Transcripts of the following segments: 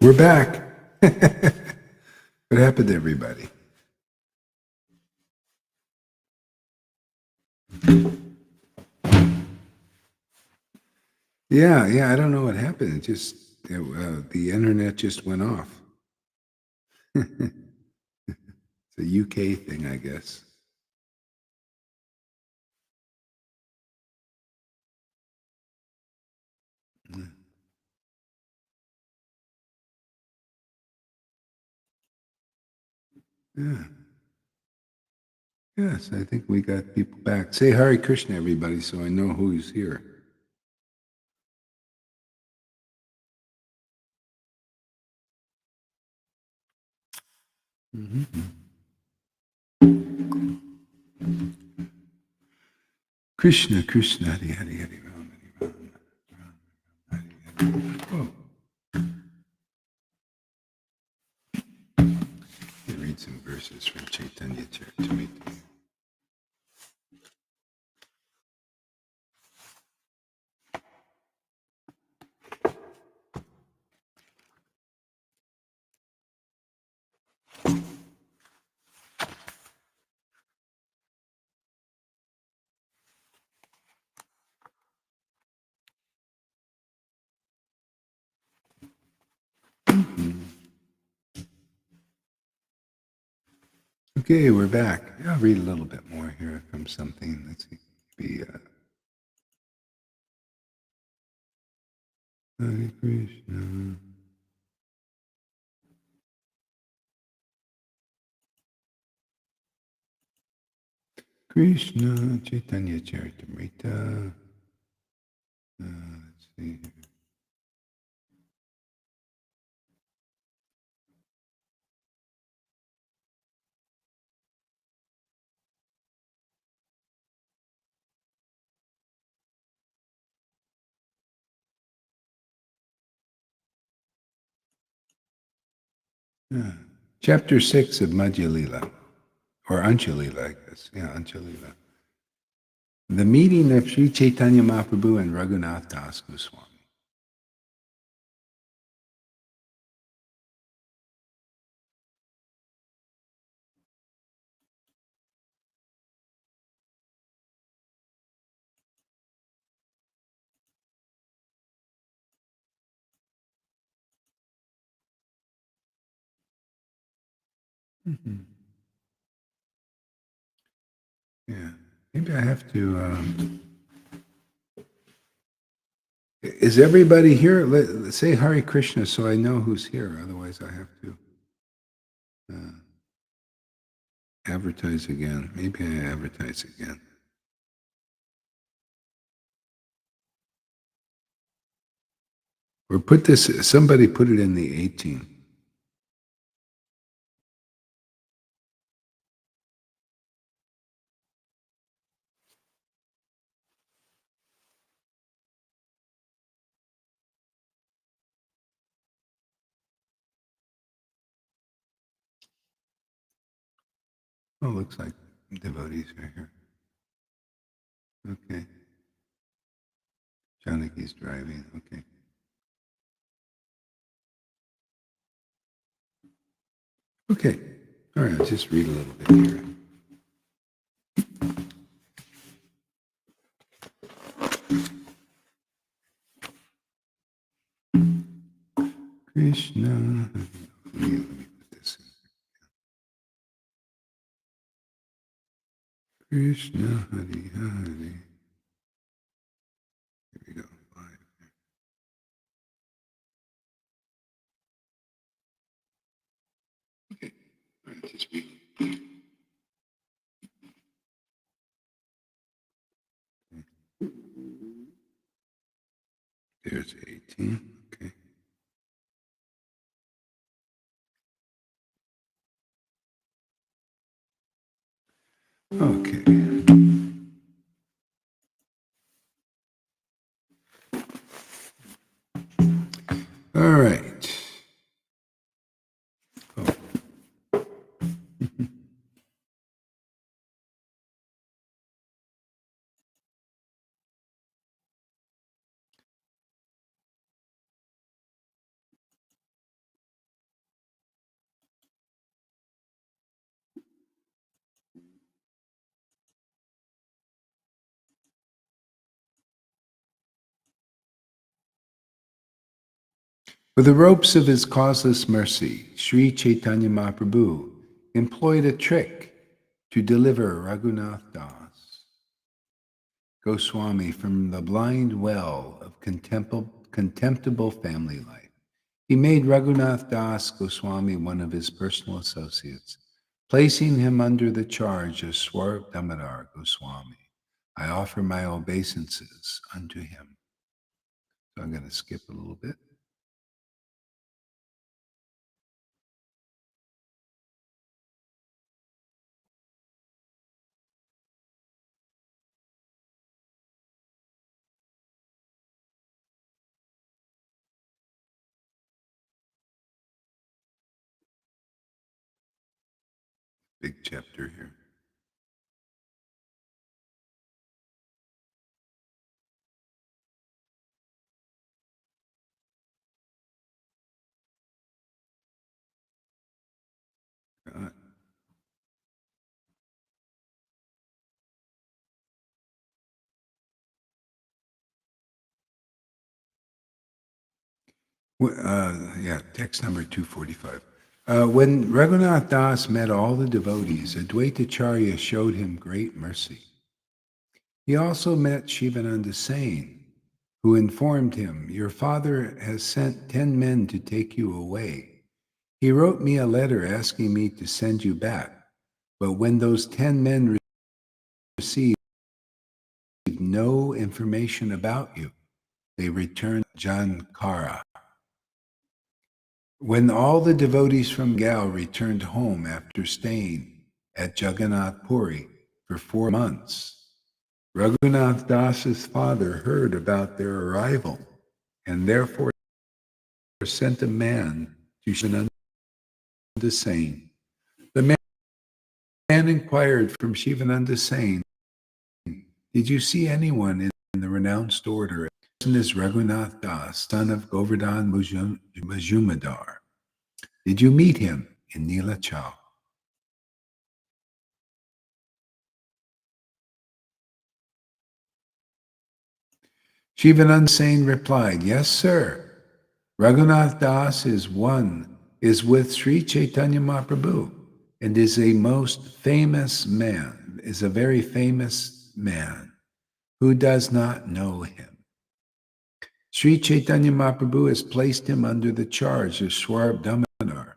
We're back. What happened to everybody? Yeah, I don't know what happened. The internet just went off. It's a UK thing, I guess. Yeah. Yes, I think we got people back. Say Hare Krishna, everybody, so I know who's here. Krishna, Krishna, Hare Hare, Hare Ram, Hare Ram, Hare Hare. Oh, let me read some verses from Chaitanya Charitamrita. Okay, we're back. I'll read a little bit more here from something. Let's see. Maybe, Hare Krishna. Krishna Chaitanya Charitamrita. Let's see. Yeah. Chapter 6 of Madhya Lila, or Ancha Lila, I guess. Yeah, Ancha Lila. The meeting of Sri Chaitanya Mahaprabhu and Raghunath Das Goswami. Mm-hmm. Yeah, maybe I have to. Is everybody here? Let's say Hare Krishna so I know who's here. Otherwise, I have to advertise again. Maybe I advertise again. Or put this, somebody put it in the 18. Oh, looks like devotees are here. Okay. Janaki's driving. Okay. Okay. All right. I'll just read a little bit here. Krishna. Let me put this in. Krishna Hari Hari. Here we go. Five. Okay. All right. Just read. There's 18. Okay. Okay. All right. Oh. With the ropes of his causeless mercy, Sri Chaitanya Mahaprabhu employed a trick to deliver Raghunath Das Goswami from the blind well of contemptible family life. He made Raghunath Das Goswami one of his personal associates, placing him under the charge of Swarup Damodar Goswami. I offer my obeisances unto him. So I'm going to skip a little bit. Big chapter here. Yeah, text number 245. When Raghunath Das met all the devotees, Advaitacharya showed him great mercy. He also met Shivananda Sain, who informed him, your father has sent 10 men to take you away. He wrote me a letter asking me to send you back. But when those 10 men received no information about you, they returned Jankara. When all the devotees from Gal returned home after staying at Jagannath Puri for 4 months, Raghunath Das's father heard about their arrival and therefore sent a man to Shivananda Sain. The man inquired from Shivananda Sain, did you see anyone in the renounced order? This is Raghunath Das, son of Govardhan Majumdar. Did you meet him in Nilachal? Shivananda Sain replied, yes, sir. Raghunath Das is with Sri Chaitanya Mahaprabhu and is a very famous man who does not know him. Sri Chaitanya Mahaprabhu has placed him under the charge of Swarup Damodar.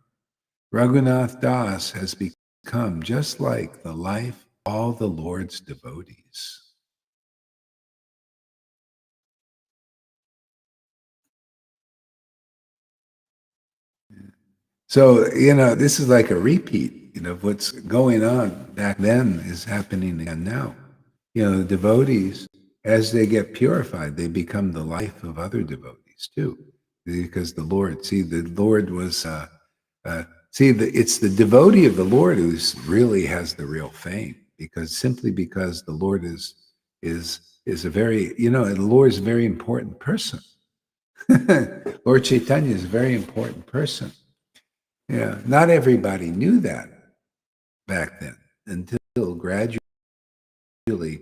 Raghunath Das has become just like the life of all the Lord's devotees. So, this is like a repeat, of what's going on back then is happening again now. The devotees, as they get purified, they become the life of other devotees too. Because the Lord was, it's the devotee of the Lord who really has the real fame, because the Lord is a very, the Lord is a very important person. Lord Chaitanya is a very important person. Yeah, not everybody knew that back then until gradually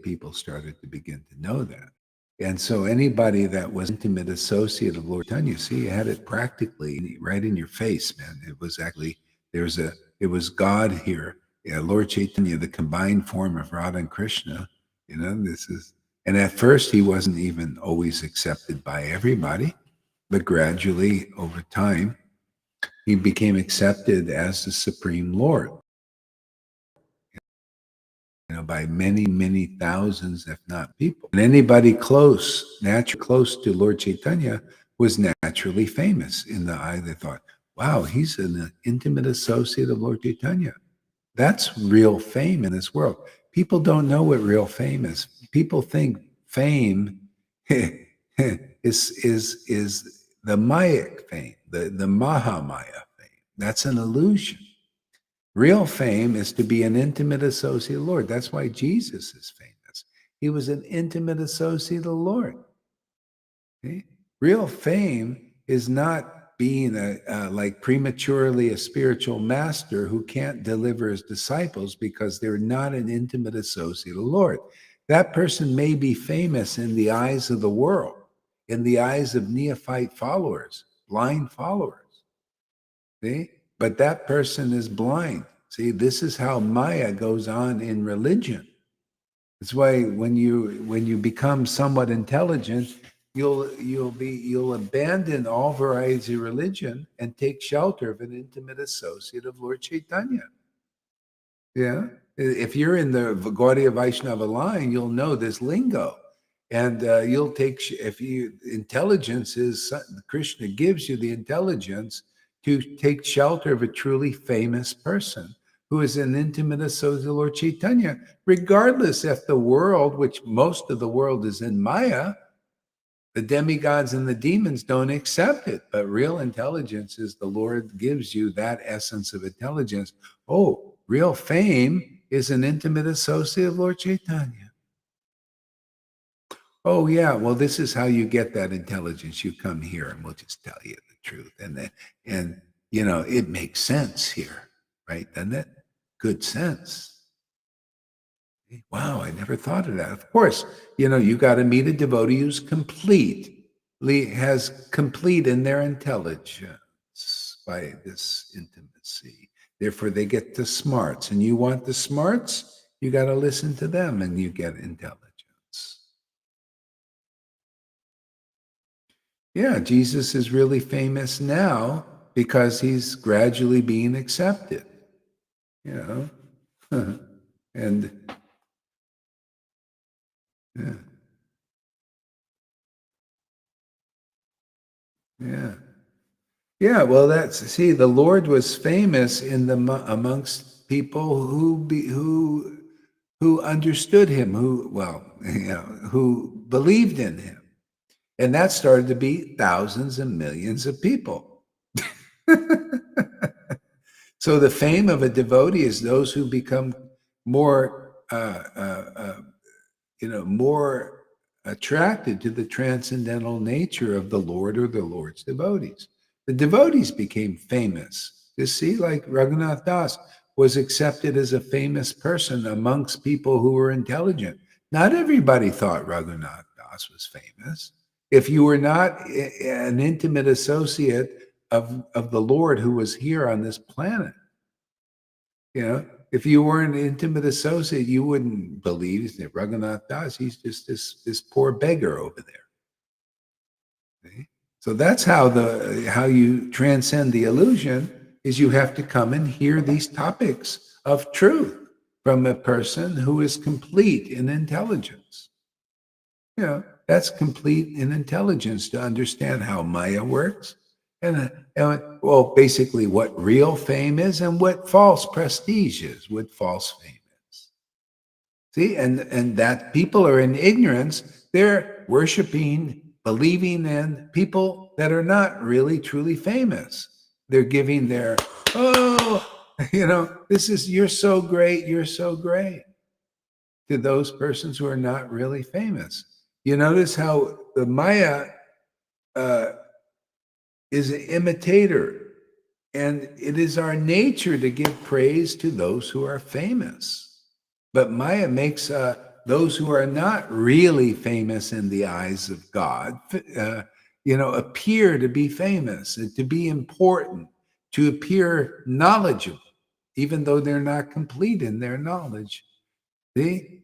people started to begin to know that. And so anybody that was intimate associate of Lord Chaitanya, see, you had it practically right in your face, man. It was actually, it was God here. Yeah, Lord Chaitanya, the combined form of Radha and Krishna, and at first he wasn't even always accepted by everybody, but gradually over time, he became accepted as the Supreme Lord, by many, many thousands, if not people. And anybody naturally close to Lord Chaitanya was naturally famous in the eye. They thought, wow, he's an intimate associate of Lord Chaitanya. That's real fame in this world. People don't know what real fame is. People think fame is the Mayic fame, the Mahamaya fame. That's an illusion. Real fame is to be an intimate associate of the Lord. That's why Jesus is famous. He was an intimate associate of the Lord. Okay? Real fame is not being like prematurely a spiritual master who can't deliver his disciples because they're not an intimate associate of the Lord. That person may be famous in the eyes of the world, in the eyes of neophyte followers, blind followers. See? But that person is blind. See, this is how Maya goes on in religion. That's why when you become somewhat intelligent, you'll abandon all varieties of religion and take shelter of an intimate associate of Lord Chaitanya. Yeah. If you're in the Gaudiya Vaishnava line, you'll know this lingo. And you'll take, if you, intelligence is, Krishna gives you the intelligence to take shelter of a truly famous person who is an intimate associate of Lord Chaitanya, regardless if the world, which most of the world is in Maya, the demigods and the demons don't accept it. But real intelligence is the Lord gives you that essence of intelligence. Oh, real fame is an intimate associate of Lord Chaitanya. Oh, yeah. Well, this is how you get that intelligence. You come here and we'll just tell you the truth. And it makes sense here, right? Doesn't it? Good sense. Wow, I never thought of that. Of course, you got to meet a devotee who's has complete in their intelligence by this intimacy. Therefore, they get the smarts. And you want the smarts, you got to listen to them and you get intelligence. Yeah, Jesus is really famous now because he's gradually being accepted, and yeah, yeah. Yeah, well, the Lord was famous in amongst people who understood him, who believed in him, and that started to be thousands and millions of people. So the fame of a devotee is those who become more more attracted to the transcendental nature of the Lord or the Lord's devotees. The devotees became famous. You see, like Raghunath Das was accepted as a famous person amongst people who were intelligent. Not everybody thought Raghunath Das was famous. If you were not an intimate associate of the Lord who was here on this planet, if you weren't an intimate associate, you wouldn't believe that Raghunath Das, he's just this poor beggar over there. See? So that's how you transcend the illusion is you have to come and hear these topics of truth from a person who is complete in intelligence. That's complete in intelligence to understand how Maya works and basically what real fame is and what false prestige is, what false fame is. See, and that people are in ignorance, they're worshiping, believing in people that are not really truly famous. They're giving their, you're so great, you're so great to those persons who are not really famous. You notice how the Maya is an imitator, and it is our nature to give praise to those who are famous. But Maya makes those who are not really famous in the eyes of God, appear to be famous and to be important, to appear knowledgeable, even though they're not complete in their knowledge. See?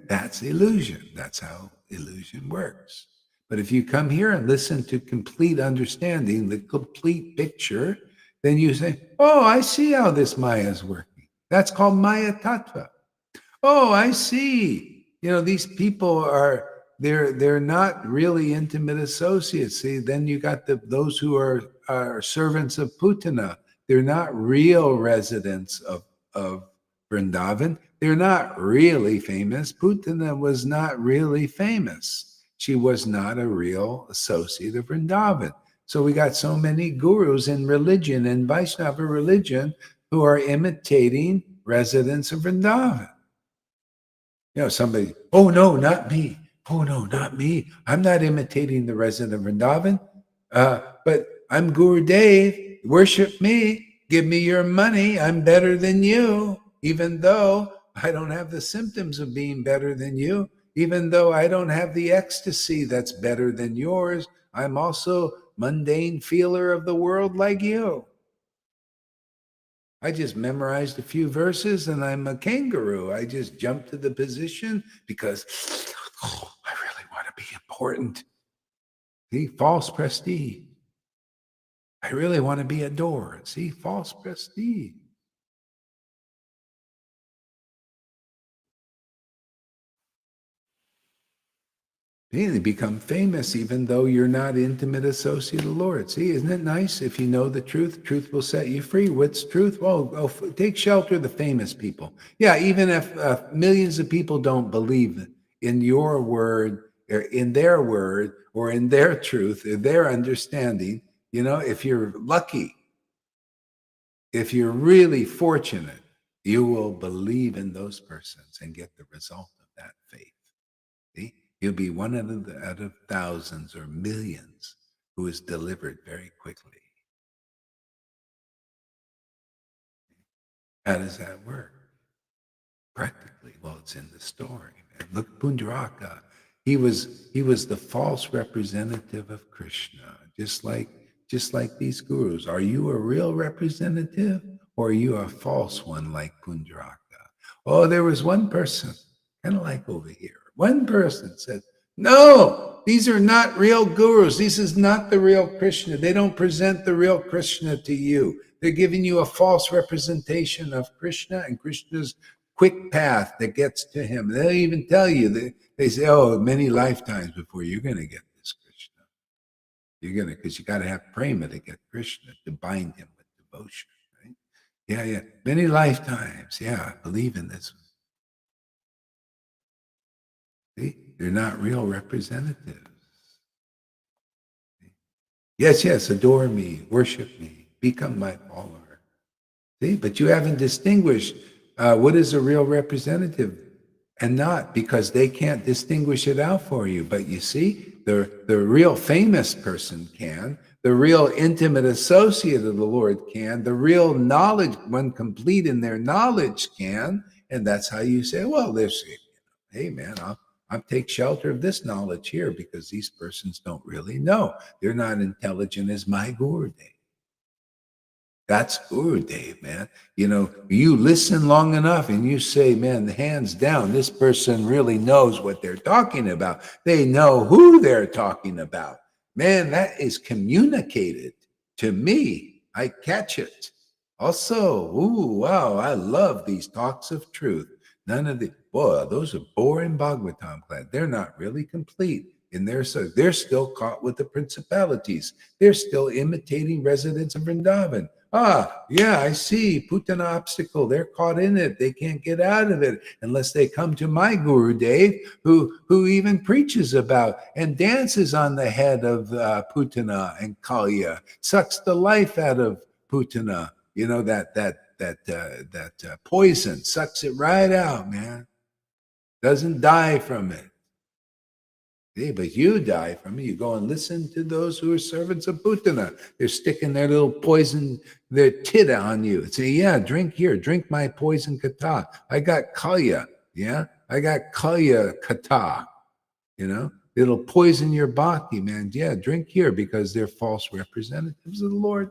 That's illusion. That's how illusion works. But if you come here and listen to complete understanding, the complete picture, then you say, oh, I see how this Maya is working. That's called Maya Tattva. Oh, I see. These people they're not really intimate associates. See, then you got those who are servants of Putana. They're not real residents of Vrindavan. They're not really famous. Putana was not really famous. She was not a real associate of Vrindavan. So we got so many gurus in religion and Vaishnava religion who are imitating residents of Vrindavan. Somebody, oh no, not me. Oh no, not me. I'm not imitating the resident of Vrindavan, but I'm Guru Dev. Worship me. Give me your money. I'm better than you, even though I don't have the symptoms of being better than you, even though I don't have the ecstasy that's better than yours. I'm also mundane feeler of the world like you. I just memorized a few verses and I'm a kangaroo. I just jump to the position because I really want to be important. See, false prestige. I really want to be adored. See, false prestige. See, they become famous even though you're not intimate associate of the Lord. See, isn't it nice? If you know the truth, truth will set you free. What's truth? Well, take shelter of the famous people. Yeah, even if millions of people don't believe in your word, or in their word, or in their truth, or their understanding, if you're lucky, if you're really fortunate, you will believe in those persons and get the result of that faith. See? You'll be one out of thousands or millions who is delivered very quickly. How does that work? Practically, well, it's in the story. Man. Look, Pundaraka, he was the false representative of Krishna, just like these gurus. Are you a real representative or are you a false one like Pundaraka? Oh, there was one person, kind of like over here. One person said, no, these are not real gurus. This is not the real Krishna. They don't present the real Krishna to you. They're giving you a false representation of Krishna and Krishna's quick path that gets to him. They'll even tell you that they say, oh, many lifetimes before you're going to get this Krishna. You're going to, because you got to have prema to get Krishna, to bind him with devotion, right? Yeah, yeah. Many lifetimes. Yeah, believe in this. See, they're not real representatives. Yes, yes, adore me, worship me, become my follower. See, but you haven't distinguished what is a real representative and not, because they can't distinguish it out for you. But you see, the real famous person can, the real intimate associate of the Lord can, the real knowledge, one complete in their knowledge can, and that's how you say, well, there's, hey man, I'll take shelter of this knowledge here because these persons don't really know. They're not intelligent as my Gurudev. That's Gurudev, man. You listen long enough and you say, man, hands down, this person really knows what they're talking about. They know who they're talking about. Man, that is communicated to me. I catch it. Also, ooh, wow, I love these talks of truth. None of the, boy, those are boring Bhagavatam class. They're not really complete. So they're still caught with the principalities. They're still imitating residents of Vrindavan. Ah, yeah, I see. Putana obstacle. They're caught in it. They can't get out of it unless they come to my Gurudev, who even preaches about and dances on the head of Putana and Kalya, sucks the life out of Putana. That poison sucks it right out, man. Doesn't die from it. Yeah, but you die from it. You go and listen to those who are servants of Putana. They're sticking their little poison, their tit on you. Say, yeah, drink here, drink my poison kata. I got kalya. Yeah, I got kalya kata. It'll poison your bhakti, man. Yeah, drink here because they're false representatives of the Lord.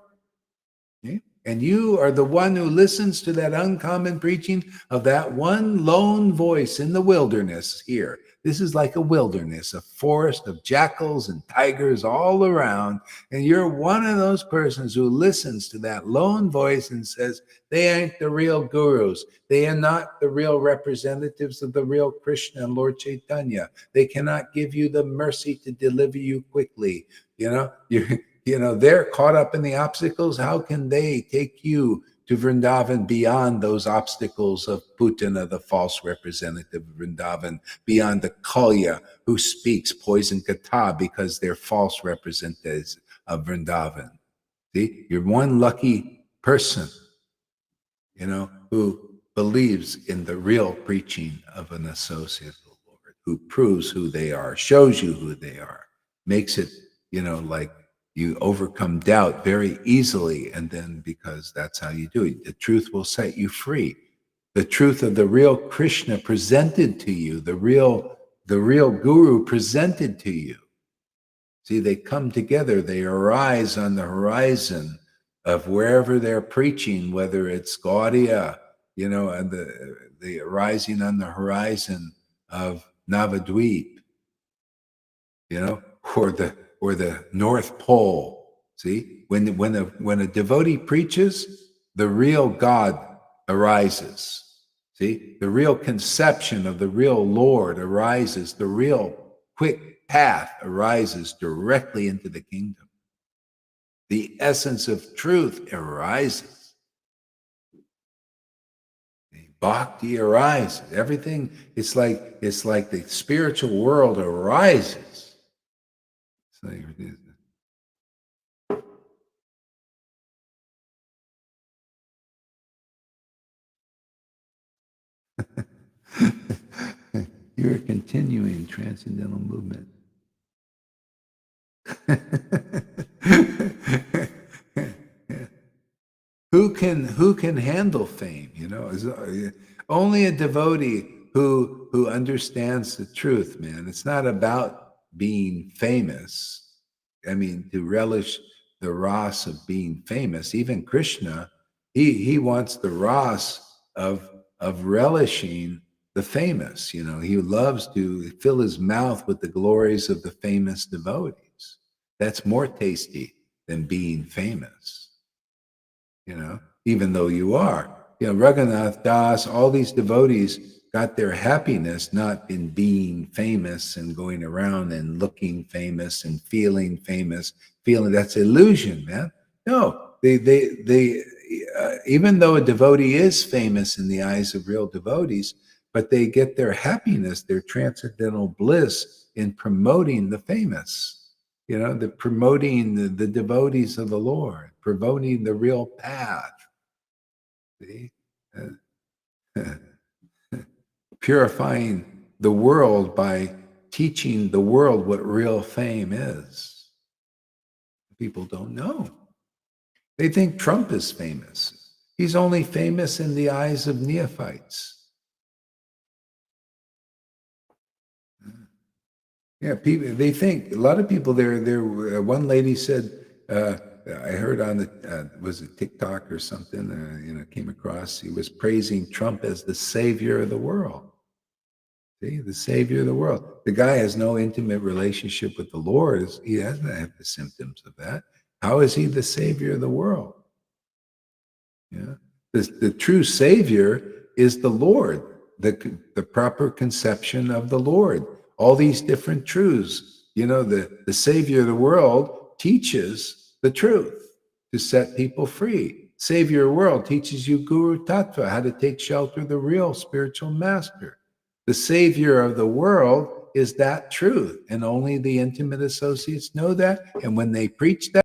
Okay? And you are the one who listens to that uncommon preaching of that one lone voice in the wilderness here. This is like a wilderness, a forest of jackals and tigers all around. And you're one of those persons who listens to that lone voice and says, they ain't the real gurus. They are not the real representatives of the real Krishna and Lord Chaitanya. They cannot give you the mercy to deliver you quickly. They're caught up in the obstacles. How can they take you to Vrindavan beyond those obstacles of Putana, the false representative of Vrindavan, beyond the Kalya who speaks poison kata because they're false representatives of Vrindavan? See, you're one lucky person, who believes in the real preaching of an associate of the Lord, who proves who they are, shows you who they are, makes it, like you overcome doubt very easily. And then because that's how you do it, the truth will set you free. The truth of the real Krishna presented to you, the real guru presented to you. See, they come together, they arise on the horizon of wherever they're preaching, whether it's Gaudiya, and the arising on the horizon of Navadvip, you know, or the North Pole. See, when a devotee preaches, the real God arises. See, the real conception of the real Lord arises. The real quick path arises directly into the kingdom. The essence of truth arises. Bhakti arises. Everything, it's like the spiritual world arises. So you're a continuing transcendental movement. Who can handle fame? Only a devotee who understands the truth, man. It's not about being famous. I mean, to relish the ras of being famous. Even Krishna, he wants the ras of relishing the famous. He loves to fill his mouth with the glories of the famous devotees. That's more tasty than being famous. Even though you are. Raghunath Das, all these devotees got their happiness not in being famous and going around and looking famous and feeling famous, feeling that's illusion, man. No, they even though a devotee is famous in the eyes of real devotees, but they get their happiness, their transcendental bliss in promoting the famous. The promoting the devotees of the Lord, promoting the real path. See? Purifying the world by teaching the world what real fame is. People don't know. They think Trump is famous. He's only famous in the eyes of neophytes. Yeah, people. They think a lot of people. One lady said, I heard on the was it TikTok or something? Came across. He was praising Trump as the savior of the world. See, the savior of the world. The guy has no intimate relationship with the Lord. He doesn't have the symptoms of that. How is he the savior of the world? Yeah. The true Savior is the Lord, the proper conception of the Lord. All these different truths. The Savior of the world teaches the truth to set people free. Savior of the world teaches you Guru Tattva, how to take shelter of the real spiritual master. The Savior of the world is that truth, and only the intimate associates know that. And when they preach that,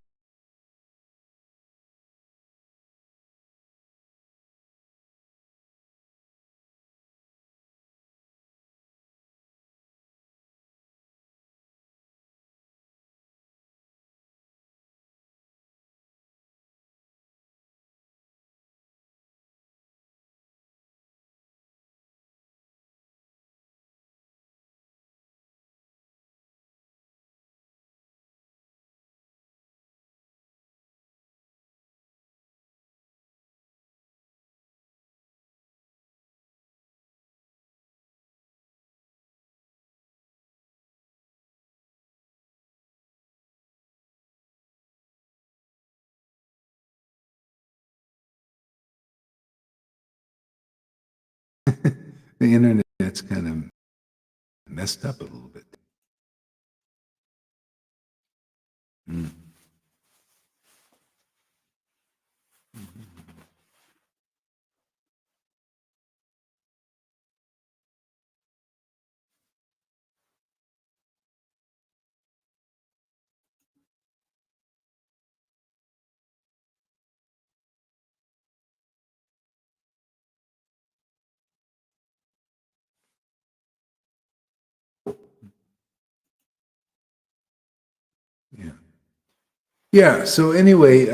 the internet's kind of messed up a little bit. Mm. Yeah. Yeah. So anyway,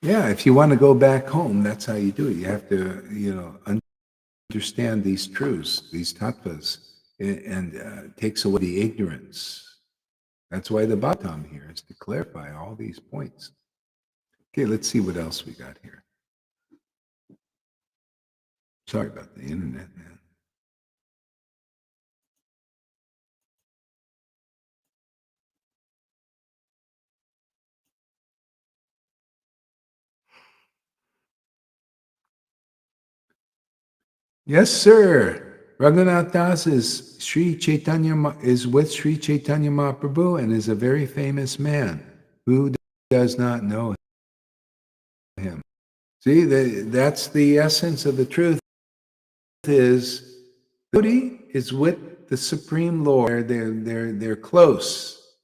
yeah, if you want to go back home, that's how you do it. You have to, understand these truths, these tattvas, and takes away the ignorance. That's why the bottom here is to clarify all these points. Okay, let's see what else we got here. Sorry about the internet, man. Yes, sir. Raghunath Das is is with Sri Chaitanya Mahaprabhu and is a very famous man. Who does not know him? See, that's the essence of the truth. Is devotee is with the Supreme Lord. They're close.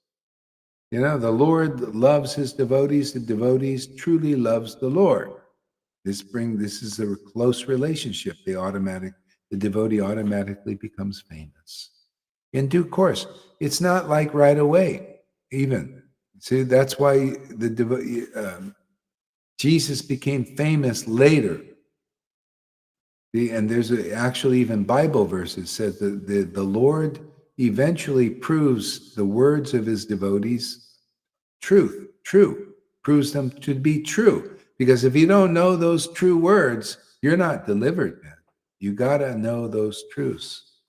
You know, the Lord loves his devotees. The devotees truly loves the Lord. This is a close relationship. The devotee automatically becomes famous in due course. It's not like right away, even. See, that's why Jesus became famous later. And there's actually even Bible verses said that the Lord eventually proves the words of his devotees true, proves them to be true. Because if you don't know those true words, you're not delivered, man. You got to know those truths.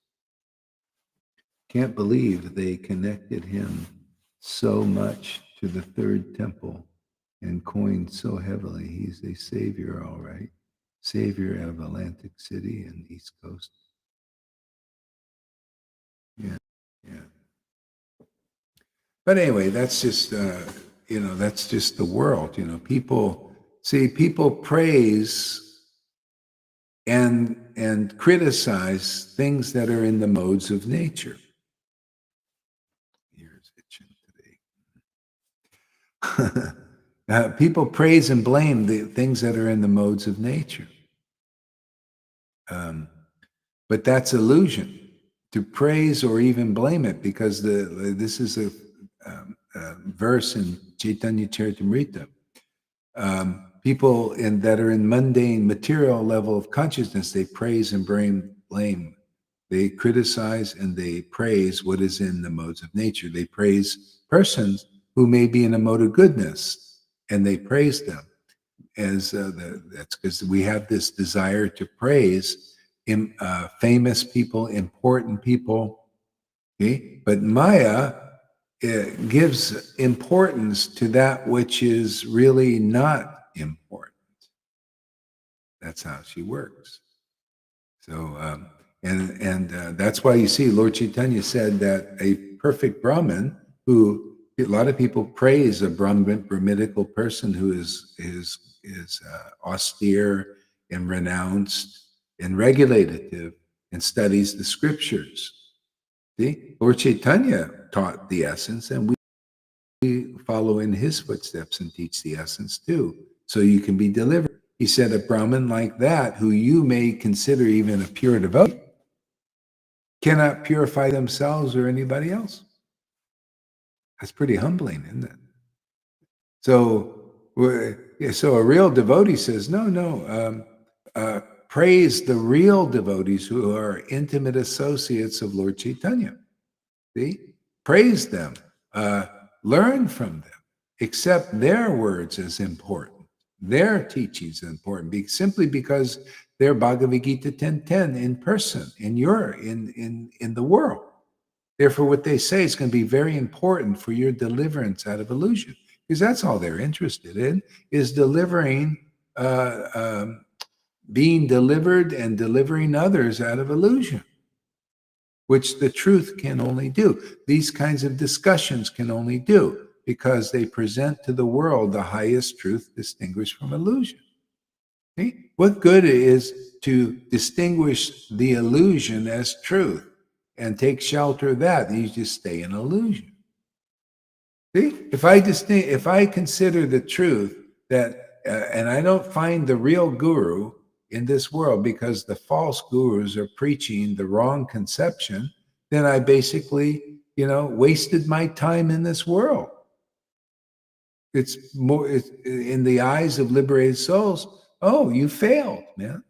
Can't believe they connected him so much to the third temple and coined so heavily. He's a savior, all right. Savior of Atlantic City and East Coast. Yeah, yeah. But anyway, that's just that's just the world. People praise and criticize things that are in the modes of nature. Ears itching today. People praise and blame the things that are in the modes of nature. But that's illusion. To praise or even blame it, because this is a verse in Chaitanya Charitamrita. People that are in mundane material level of consciousness, they praise and blame. They criticize and they praise what is in the modes of nature. They praise persons who may be in a mode of goodness, and they praise them as that's because we have this desire to praise famous people, important people. Okay? But Maya gives importance to that which is really not important. That's how she works. So, and that's why you see Lord Chaitanya said that a perfect Brahmin, who a lot of people praise a Brahminical person who is austere and renounced and regulative and studies the scriptures. See, Lord Chaitanya taught the essence, and we follow in his footsteps and teach the essence too, so you can be delivered. He said, a Brahmin like that, who you may consider even a pure devotee, cannot purify themselves or anybody else. That's pretty humbling, isn't it? So a real devotee says, no, praise the real devotees who are intimate associates of Lord Chaitanya. See? Praise them. Learn from them. Accept their words as important. Their teachings are important simply because they're Bhagavad Gita 10:10 in person, in the world. Therefore, what they say is going to be very important for your deliverance out of illusion, because that's all they're interested in, is being delivered and delivering others out of illusion, which the truth can only do. These kinds of discussions can only do because they present to the world the highest truth distinguished from illusion. See? What good it is to distinguish the illusion as truth and take shelter of that? You just stay in illusion. See, if I consider the truth that, and I don't find the real guru in this world because the false gurus are preaching the wrong conception, then I basically, wasted my time in this world. It's in the eyes of liberated souls. Oh, you failed, man.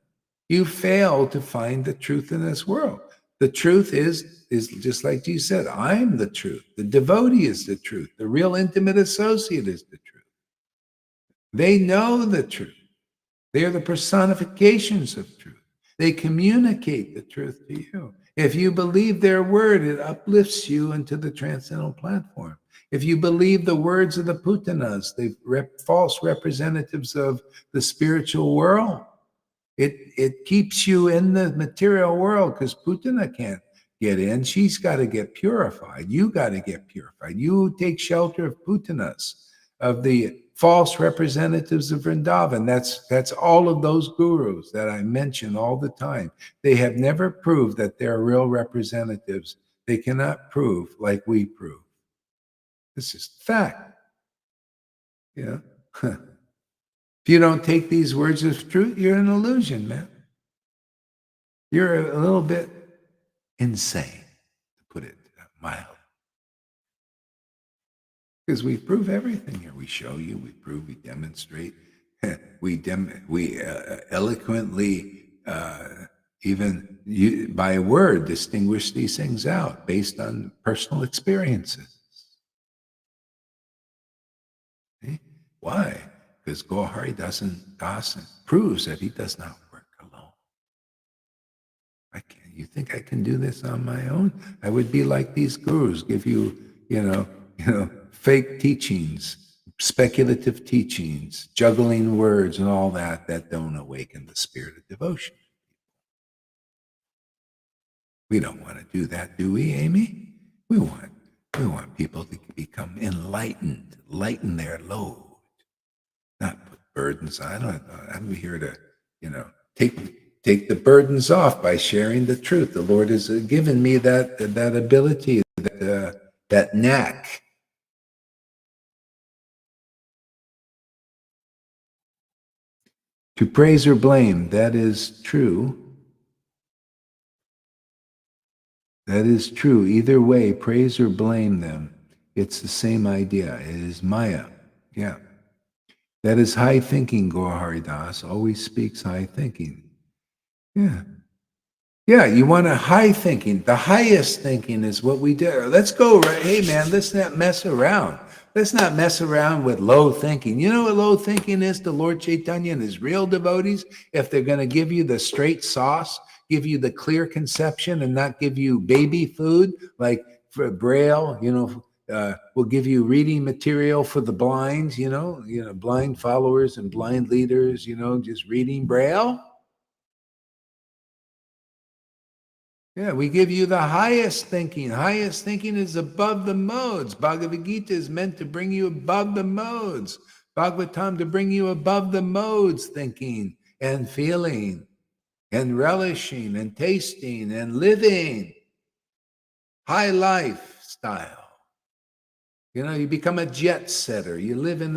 You fail to find the truth in this world. The truth is just like Jesus said, I'm the truth. The devotee is the truth. The real intimate associate is the truth. They know the truth. They are the personifications of truth. They communicate the truth to you. If you believe their word, it uplifts you into the transcendental platform. If you believe the words of the Putanas, the false representatives of the spiritual world, it keeps you in the material world because Putana can't get in. She's got to get purified. You got to get purified. You take shelter of Putanas, of the false representatives of Vrindavan. That's all of those gurus that I mention all the time. They have never proved that they're real representatives. They cannot prove like we prove. This is fact. Yeah. If you don't take these words as truth, you're an illusion, man. You're a little bit insane, to put it mild. Because we prove everything here. We show you, we prove, we demonstrate, we eloquently, even by a word, distinguish these things out based on personal experiences. See? Why? Because Gohari doesn't proves that he does not work alone. I can't. You think I can do this on my own? I would be like these gurus, give you, fake teachings, speculative teachings, juggling words and all that don't awaken the spirit of devotion. We don't want to do that, do we, Amy? We want people to become enlightened, lighten their load, not put burdens on. I'm here to, take the burdens off by sharing the truth. The Lord has given me that ability, that knack. To praise or blame, that is true. That is true. Either way, praise or blame them. It's the same idea. It is Maya. Yeah. That is high thinking, Gaur Haridas always speaks high thinking. Yeah. Yeah, you want a high thinking. The highest thinking is what we do. Let's go, right? Hey, man, let's not mess around. Let's not mess around with low thinking. You know what low thinking is to Lord Chaitanya and his real devotees? If they're going to give you the straight sauce, give you the clear conception and not give you baby food, like for Braille, we'll give you reading material for the blind, blind followers and blind leaders, just reading Braille. Yeah, we give you the highest thinking. Highest thinking is above the modes. Bhagavad Gita is meant to bring you above the modes. Bhagavatam to bring you above the modes, thinking and feeling and relishing and tasting and living. High lifestyle. You become a jet setter. You live in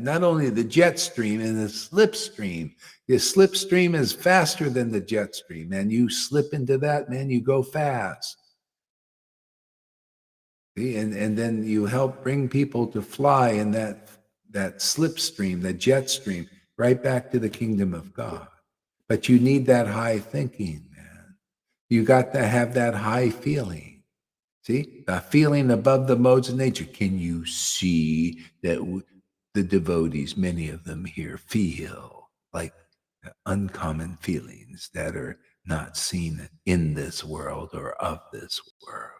not only the jet stream, in the slipstream. The slipstream is faster than the jet stream, and you slip into that, man, you go fast. See? And then you help bring people to fly in that slipstream, that jet stream, right back to the kingdom of God. But you need that high thinking, man. You got to have that high feeling. See, the feeling above the modes of nature. Can you see that the devotees, many of them here, feel like uncommon feelings that are not seen in this world or of this world?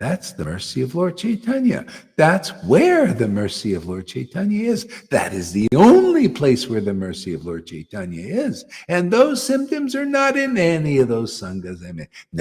That's the mercy of Lord Chaitanya. That's where the mercy of Lord Chaitanya is. That is the only place where the mercy of Lord Chaitanya is. And those symptoms are not in any of those sanghas I mean. No.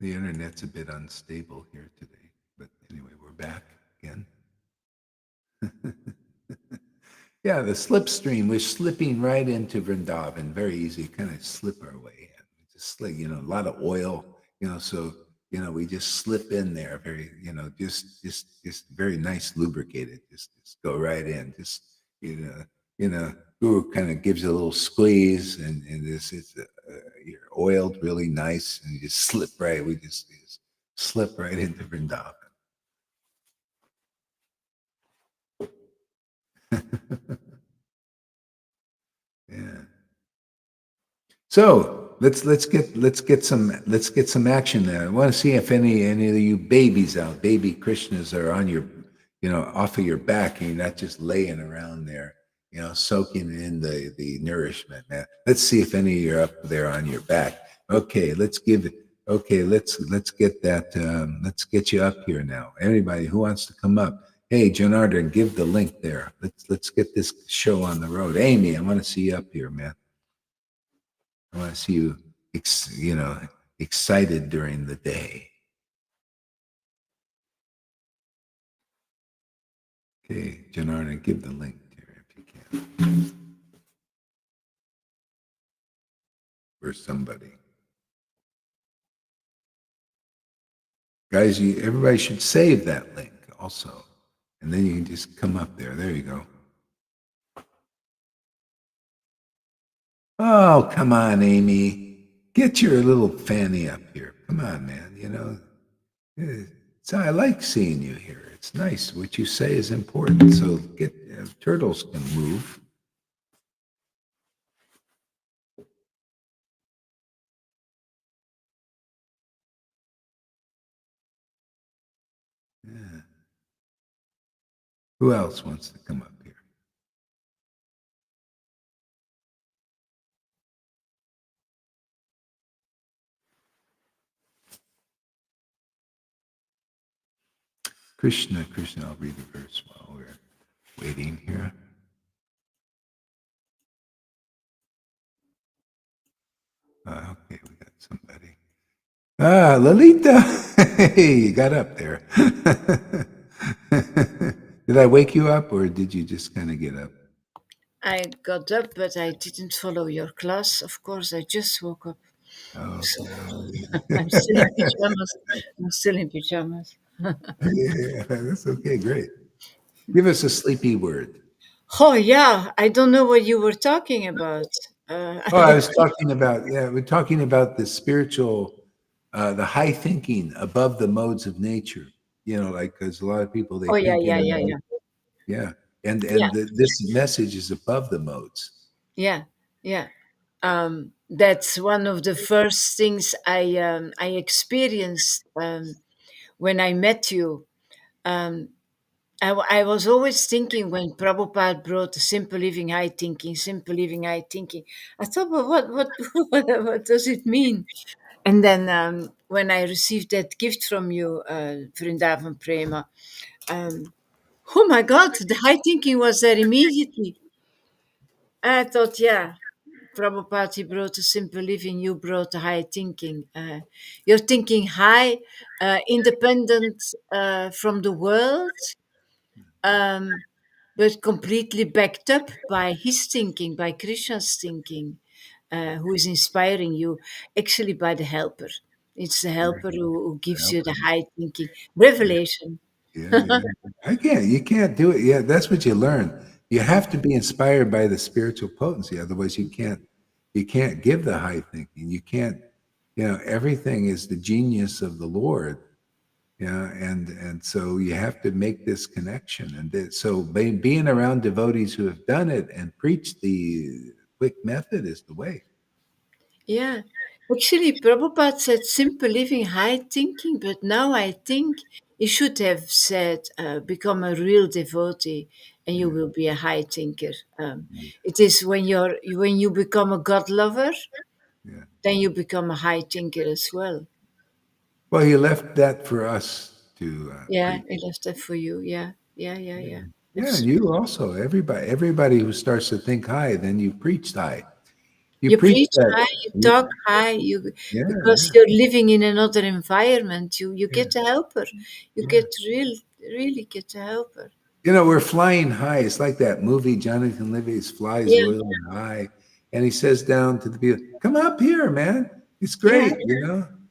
The internet's a bit unstable here today, but anyway, we're back again. Yeah, the slipstream, we're slipping right into Vrindavan. Very easy, kind of slip our way in. Just like, a lot of oil, so we just slip in there very, just very nice lubricated. Just go right in. Just, you know, Guru kind of gives you a little squeeze, and this is you're oiled really nice, and you just slip right. We just slip right into Vrindavan. Yeah. So let's get some action there. I want to see if any of you babies out, baby Krishnas, are on your, off of your back, and you're not just laying around there, soaking in the nourishment, man. Let's see if any of you are up there on your back. Okay, let's get that. Let's get you up here now. Anybody who wants to come up? Hey, Janardhan, give the link there. Let's get this show on the road. Amy, I want to see you up here, man. I want to see you, excited during the day. Okay, Janarna, give the link there if you can. For somebody. Guys, everybody should save that link also. And then you can just come up there. There you go. Oh, come on, Amy. Get your little fanny up here. Come on, man. So I like seeing you here. It's nice. What you say is important. So turtles can move. Yeah. Who else wants to come up here? Krishna, I'll read the verse while we're waiting here. Okay, we got somebody. Lalita! Hey, you got up there. Did I wake you up, or did you just kind of get up? I got up, but I didn't follow your class. Of course, I just woke up. Oh, So I'm still in pajamas. I'm still in pajamas. yeah, that's okay. Great. Give us a sleepy word. Oh, yeah. I don't know what you were talking about. Oh, I was talking about, we're talking about the spiritual, the high thinking above the modes of nature. Like, because a lot of people, they Oh, yeah, think yeah, in yeah, a mode. yeah. Yeah. And Yeah, this message is above the modes. yeah, yeah. That's one of the first things I experienced when I met you. Um, I was always thinking when Prabhupada brought simple living, high thinking, simple living, high thinking. I thought, well, what does it mean? And then when I received that gift from you, Vrindavan Prema, um, oh my God, the high thinking was there immediately. I thought, yeah, Prabhupada he brought a simple living, you brought a high thinking. You're thinking high, independent from the world, um, but completely backed up by his thinking, by Krishna's thinking, who is inspiring you, actually by the helper. It's the Right. helper who gives you Help the them. high thinking Yeah. revelation. Yeah. You can't do it. Yeah. That's what you learn. You have to be inspired by the spiritual potency. Otherwise you can't give the high thinking. You can't, everything is the genius of the Lord. Yeah, and so you have to make this connection, and so being around devotees who have done it and preached the quick method is the way. Yeah. Actually, Prabhupada said simple living, high thinking, but now I think he should have said become a real devotee and you Yeah, will be a high thinker. It is when you become a God lover, yeah. then you become a high thinker as well. Well, he left that for us to Yeah, preach. I left that for you. Yeah, yeah, yeah, Yeah, yeah. yeah, and you also. Everybody who starts to think high, then you preach high. You You preach preach that. high, you talk high, you Yeah, because yeah, you're living in another environment. You yeah, get a helper. You yeah. get really get a helper. We're flying high. It's like that movie Jonathan Livius flies Yeah, really high, and he says down to the people, "Come up here, man. It's yeah, great."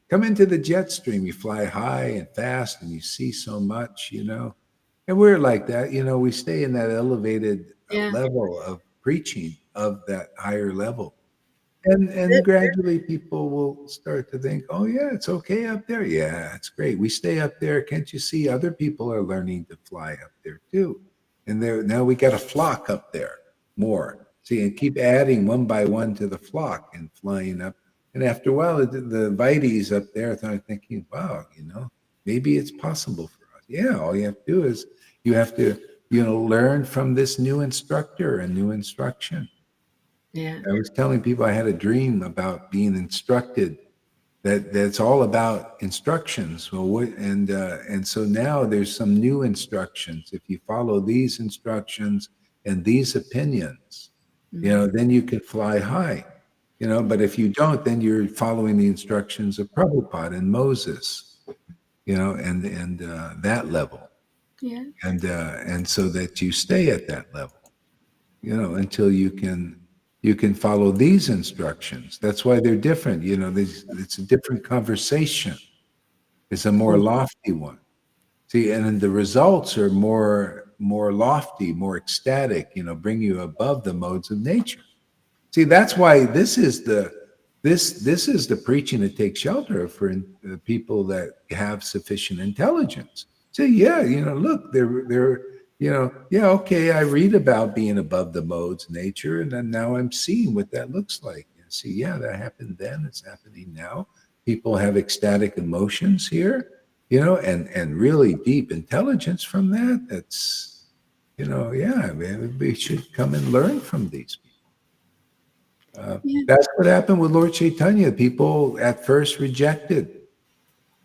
Come into the jet stream. You fly high and fast and you see so much, And we're like that, we stay in that elevated Yeah. level of preaching of that higher level. And That- gradually people will start to think, oh yeah, it's okay up there. Yeah, it's great. We stay up there. Can't you see other people are learning to fly up there too? And there now we got a flock up there more. See, and keep adding one by one to the flock and flying up. And after a while, the Vites up there are thinking, wow, maybe it's possible for us. Yeah, all you have to do is you have to, learn from this new instructor and new instruction. yeah. I was telling people I had a dream about being instructed. That's all about instructions. Well, and so now there's some new instructions. If you follow these instructions and these opinions, Mm. then you can fly high. But if you don't, then you're following the instructions of Prabhupada and Moses. And that level, Yeah. and so that you stay at that level. Until you can follow these instructions. That's why they're different. It's a different conversation. It's a more Mm. lofty one. See, and then the results are more lofty, more ecstatic. Bring you above the modes of nature. See, that's why this is the preaching that takes shelter for people that have sufficient intelligence. Say, yeah, look, yeah, okay, I read about being above the modes, nature, and then now I'm seeing what that looks like. And see, yeah, that happened then, it's happening now. People have ecstatic emotions here, and really deep intelligence from that. That's, yeah, man, we should come and learn from these people. Yeah. That's what happened with Lord Chaitanya. People at first rejected,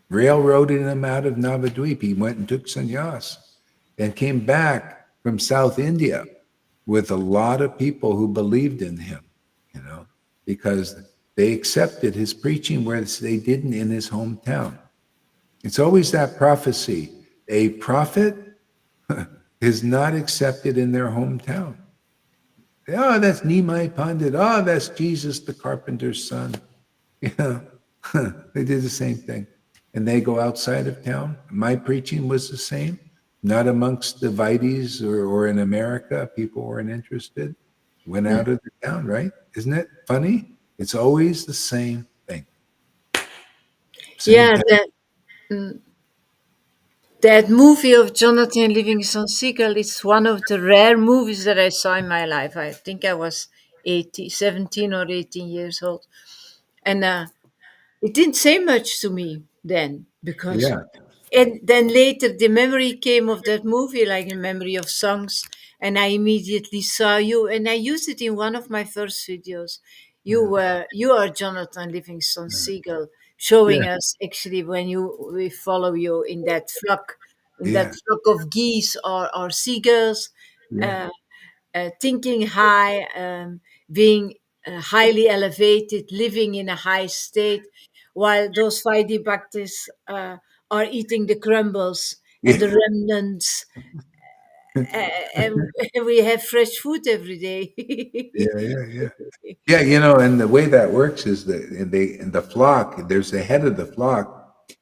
railroading him out of Navadvip. He went and took sannyas and came back from South India with a lot of people who believed in him, because they accepted his preaching, whereas they didn't in his hometown. It's always that prophecy. A prophet is not accepted in their hometown. Oh, that's Nimai Pandit. Oh, that's Jesus, the carpenter's son. Yeah, they did the same thing. And they go outside of town. My preaching was the same, not amongst the Vites or in America. People weren't interested. Went Mm. out of the town, right? Isn't it funny? It's always the same thing. Same Yeah. path. That movie of Jonathan Livingston Seagull is one of the rare movies that I saw in my life. I think I was 17 or 18 years old. And it didn't say much to me then because, Yeah, and then later the memory came of that movie, like a memory of songs. And I immediately saw you and I used it in one of my first videos. yeah, You are Jonathan Livingston yeah, Seagull, yeah, showing us actually when we follow you in that yeah, flock of geese or seagulls, yeah. uh, thinking high, being highly elevated, living in a high state, while those Vaidhi Bhaktis are eating the crumbles and the Yeah, remnants, and we have fresh food every day. yeah, yeah, yeah. Yeah, and the way that works is that in the flock, there's the head of the flock,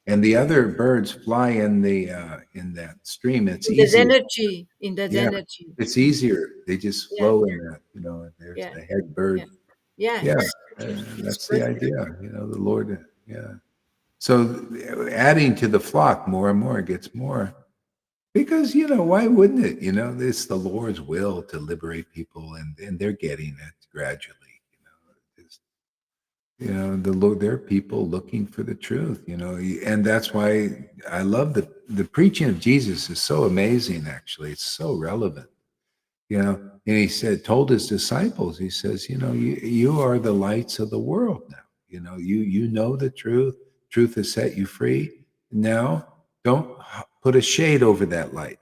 and the other birds fly in that stream. It's In that easier. energy, in that Yeah, energy. it's easier. They just Yeah, flow in that, and there's yeah, the head yeah, bird. yeah. Yeah, It's that's the perfect. idea. The Lord. Yeah. So adding to the flock more and more gets more. Because, why wouldn't it? It's the Lord's will to liberate people, and they're getting it gradually. It's, the Lord, there are people looking for the truth, and that's why I love the preaching of Jesus is so amazing. Actually, it's so relevant. And he told his disciples, he says, you are the lights of the world now. You know the truth. Truth has set you free. Now, don't put a shade over that light.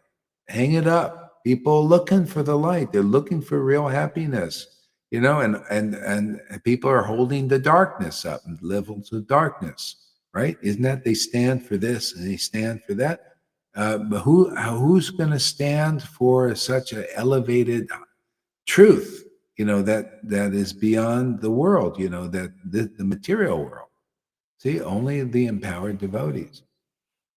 Hang it up. People are looking for the light. They're looking for real happiness. And people are holding the darkness up and levels of darkness, right? Isn't that they stand for this and they stand for that? But who's going to stand for such an elevated truth? That is beyond the world. That the material world. See, only the empowered devotees.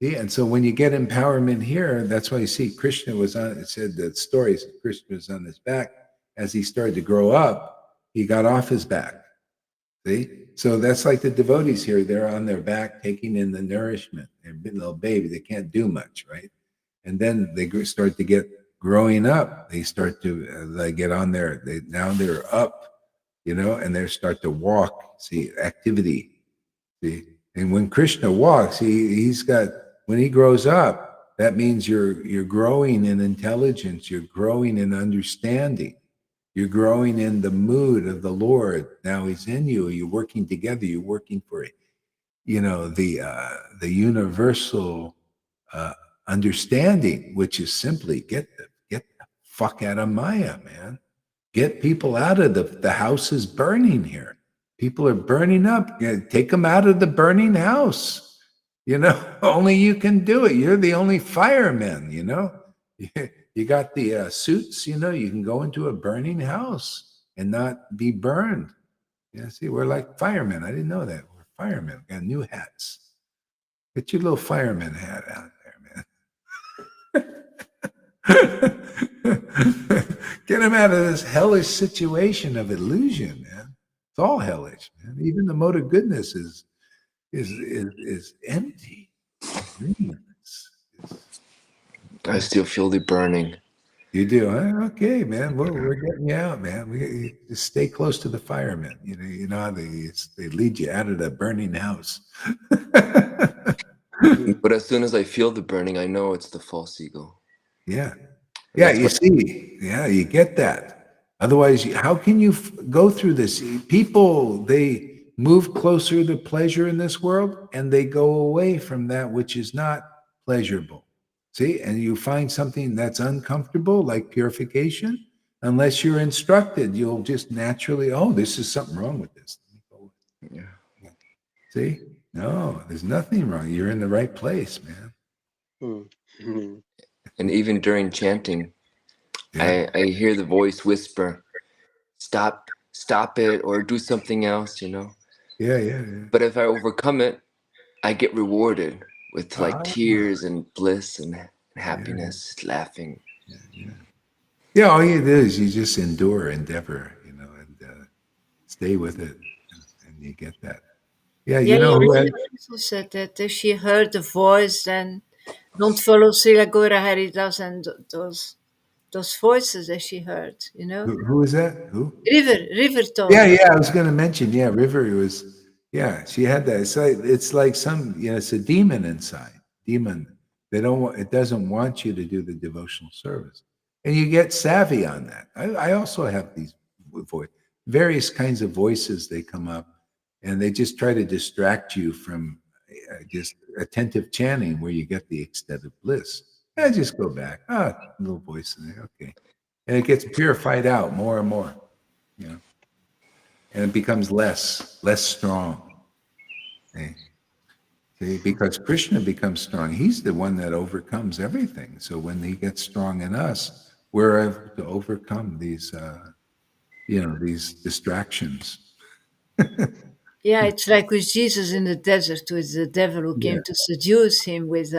See, and so when you get empowerment here, that's why you see Krishna was on, it said that stories, Krishna was on his back. As he started to grow up, he got off his back. See? So that's like the devotees here. They're on their back taking in the nourishment. They're a little baby. They can't do much, right? And then they start to get growing up. They start to they get on there. Now they're up, and they start to walk. See, activity. See, and when Krishna walks, he's got, when he grows up, that means you're growing in intelligence. You're growing in understanding. You're growing in the mood of the Lord. Now he's in you. You're working together. You're working for, the universal understanding, which is simply get the fuck out of Maya, man. Get people out of the house is burning here. People are burning up. Take them out of the burning house. Only you can do it. You're the only firemen. You got the suits. You can go into a burning house and not be burned. Yeah, see, we're like firemen. I didn't know that. We're firemen. We got new hats. Get your little fireman hat out there, man. Get him out of this hellish situation of illusion, man. It's all hellish, man. Even the mode of goodness is empty. I still feel the burning. You do, huh? Okay, man. We're getting you out, man. You just stay close to the firemen. You know how they lead you out of the burning house. But as soon as I feel the burning, I know it's the false ego. Yeah. Yeah, you see. Yeah, you get that. Otherwise, how can you go through this? People, they move closer to pleasure in this world, and they go away from that which is not pleasurable. See, and you find something that's uncomfortable, like purification. Unless you're instructed, you'll just naturally, oh, this is something wrong with this. Yeah. See, no, there's nothing wrong. You're in the right place, man. Mm-hmm. And even during chanting, Yeah. I hear the voice whisper, stop it, or do something else, Yeah. But if I overcome it, I get rewarded with like tears and bliss and happiness, laughing. Yeah, all you do is you just endure, endeavor, and stay with it, and you get that. Yeah, Yeah, who had, also said that if she heard the voice, then don't follow Srila Gora Haridas and those voices that she heard, who is that? Who? River told Yeah, her. I was going to mention. Yeah, River was. Yeah, she had that. It's like some. It's a demon inside. Demon. They don't want. It doesn't want you to do the devotional service, and you get savvy on that. I also have these various kinds of voices. They come up, and they just try to distract you from just attentive chanting, where you get the ecstatic bliss. I just go back. Little voice in there. Okay, and it gets purified out more and more. And it becomes less strong. See, because Krishna becomes strong. He's the one that overcomes everything. So when he gets strong in us, we're able to overcome these, these distractions. Yeah, it's like with Jesus in the desert, with the devil who came to seduce him with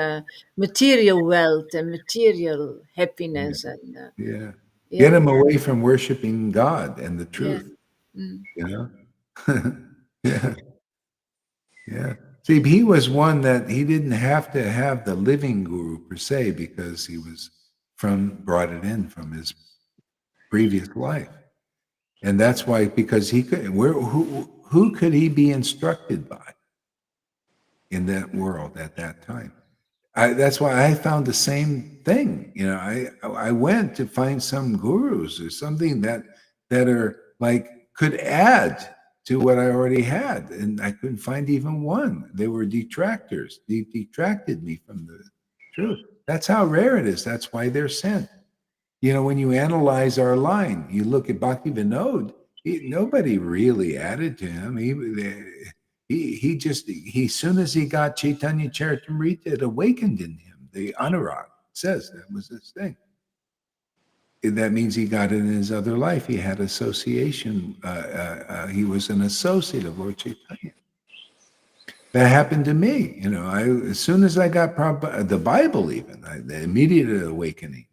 material wealth and material happiness. And Yeah. yeah. Get him away from worshiping God and the truth. Yeah. Yeah. See, he was one that he didn't have to have the living guru per se, because he was brought it in from his previous life. And that's why, because he could, who could he be instructed by in that world at that time? That's why I found the same thing. I went to find some gurus or something that are like could add to what I already had, and I couldn't find even one. They were detractors. They detracted me from the truth. That's how rare it is. That's why they're sent. When you analyze our line, you look at Bhakti Vinod, nobody really added to him. He just, as soon as he got Chaitanya Charitamrita, it awakened in him. The Anurag says that was his thing. That means he got it in his other life. He had association. He was an associate of Lord Chaitanya. That happened to me. As soon as I got the Bible, even the immediate awakening,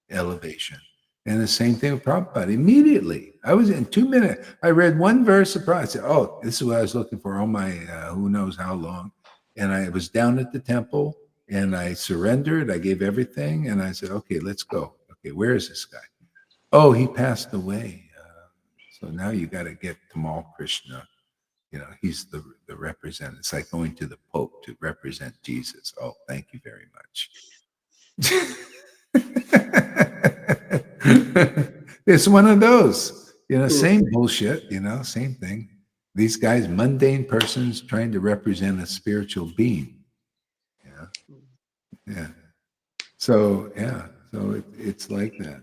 elevation, and the same thing with Prabhupada. Immediately, I was in 2 minutes. I read one verse of Prabhupada. I said, "Oh, this is what I was looking for." Oh my, who knows how long? And I was down at the temple, and I surrendered. I gave everything, and I said, "Okay, let's go." Okay, where is this guy? Oh, he passed away. So now you got to get Tamal Krishna. He's the representative. It's like going to the Pope to represent Jesus. Oh, thank you very much. It's one of those, same bullshit, same thing. These guys, mundane persons trying to represent a spiritual being. Yeah. Yeah. So, it's like that.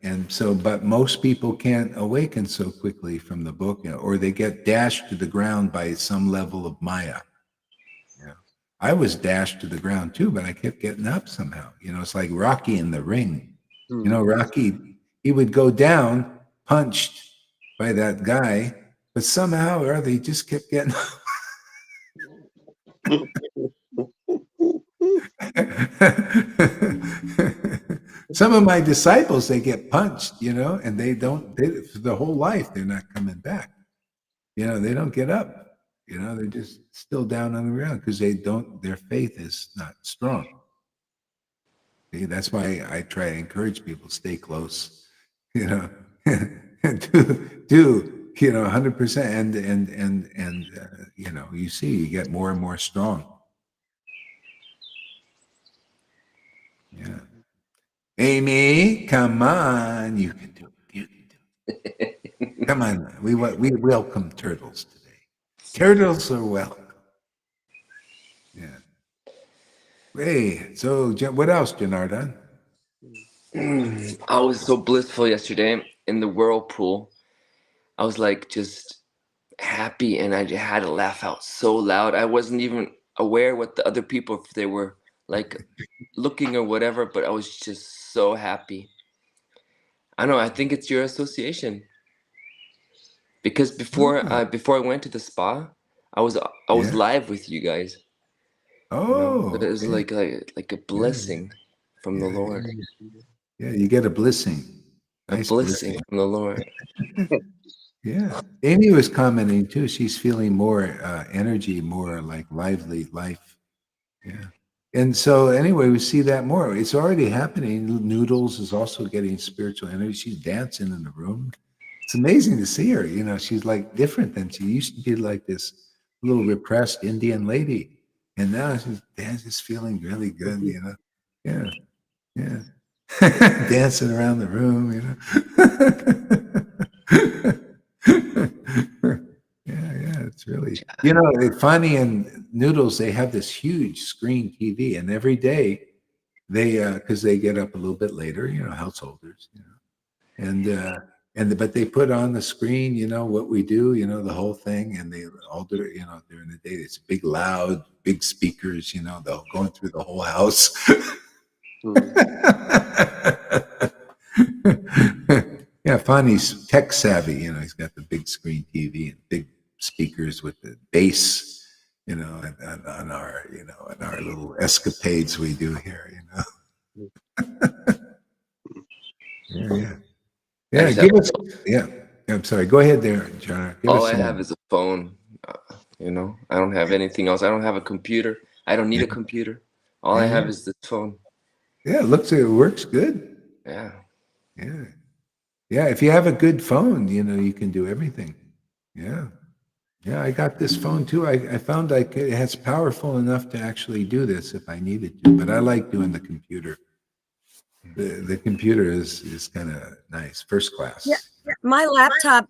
And so, but most people can't awaken so quickly from the book, or they get dashed to the ground by some level of Maya. I was dashed to the ground too, but I kept getting up somehow. It's like Rocky in the ring. Rocky, he would go down, punched by that guy, but somehow or other he just kept getting up. Some of my disciples, they get punched, and for the whole life, they're not coming back. They don't get up. They're just still down on the ground because their faith is not strong. See, that's why I try to encourage people, stay close, and do 100%. And you see, you get more and more strong. Yeah. Amy, come on. You can do it. You can do it. Come on. We welcome turtles today. Turtles are welcome. Yeah. Hey, so what else, Janardhan? I was so blissful yesterday in the whirlpool. I was like just happy, and I had to laugh out so loud. I wasn't even aware what the other people, if they were like looking or whatever, but I was just so happy. I don't know, I think it's your association. Because before I went to the spa, I was Yeah. live with you guys. Oh, But it was okay. like a blessing from the Lord. Yeah, you get a blessing. A Nice blessing from the Lord. Yeah. Amy was commenting too. She's feeling more energy, more like lively life. Yeah. And so anyway, we see that more. It's already happening. Noodles is also getting spiritual energy. She's dancing in the room. It's amazing to see her. She's like different than she used to be, like this little repressed Indian lady. And now she's just feeling really good, Yeah. Yeah. Dancing around the room, Yeah, it's really, Funny and Noodles, they have this huge screen TV, and every day because they get up a little bit later, householders, but they put on the screen, what we do, the whole thing, and they all do it, during the day. It's big, loud, big speakers, they'll going through the whole house. Yeah, Fonny's tech savvy. He's got the big screen TV and big speakers with the bass. On our little escapades we do here. Yeah. I just Give have, us. Yeah, I'm sorry. Go ahead there, John. Give all us I have some. is a phone. I don't have anything else. I don't have a computer. I don't need Yeah. a computer. All I have is this phone. Yeah, it looks like it works good. Yeah. Yeah. Yeah, if you have a good phone, you can do everything. Yeah. Yeah, I got this phone too. I found like it has powerful enough to actually do this if I needed to, but I like doing the computer. The computer is kind of nice, first Yeah, class. my laptop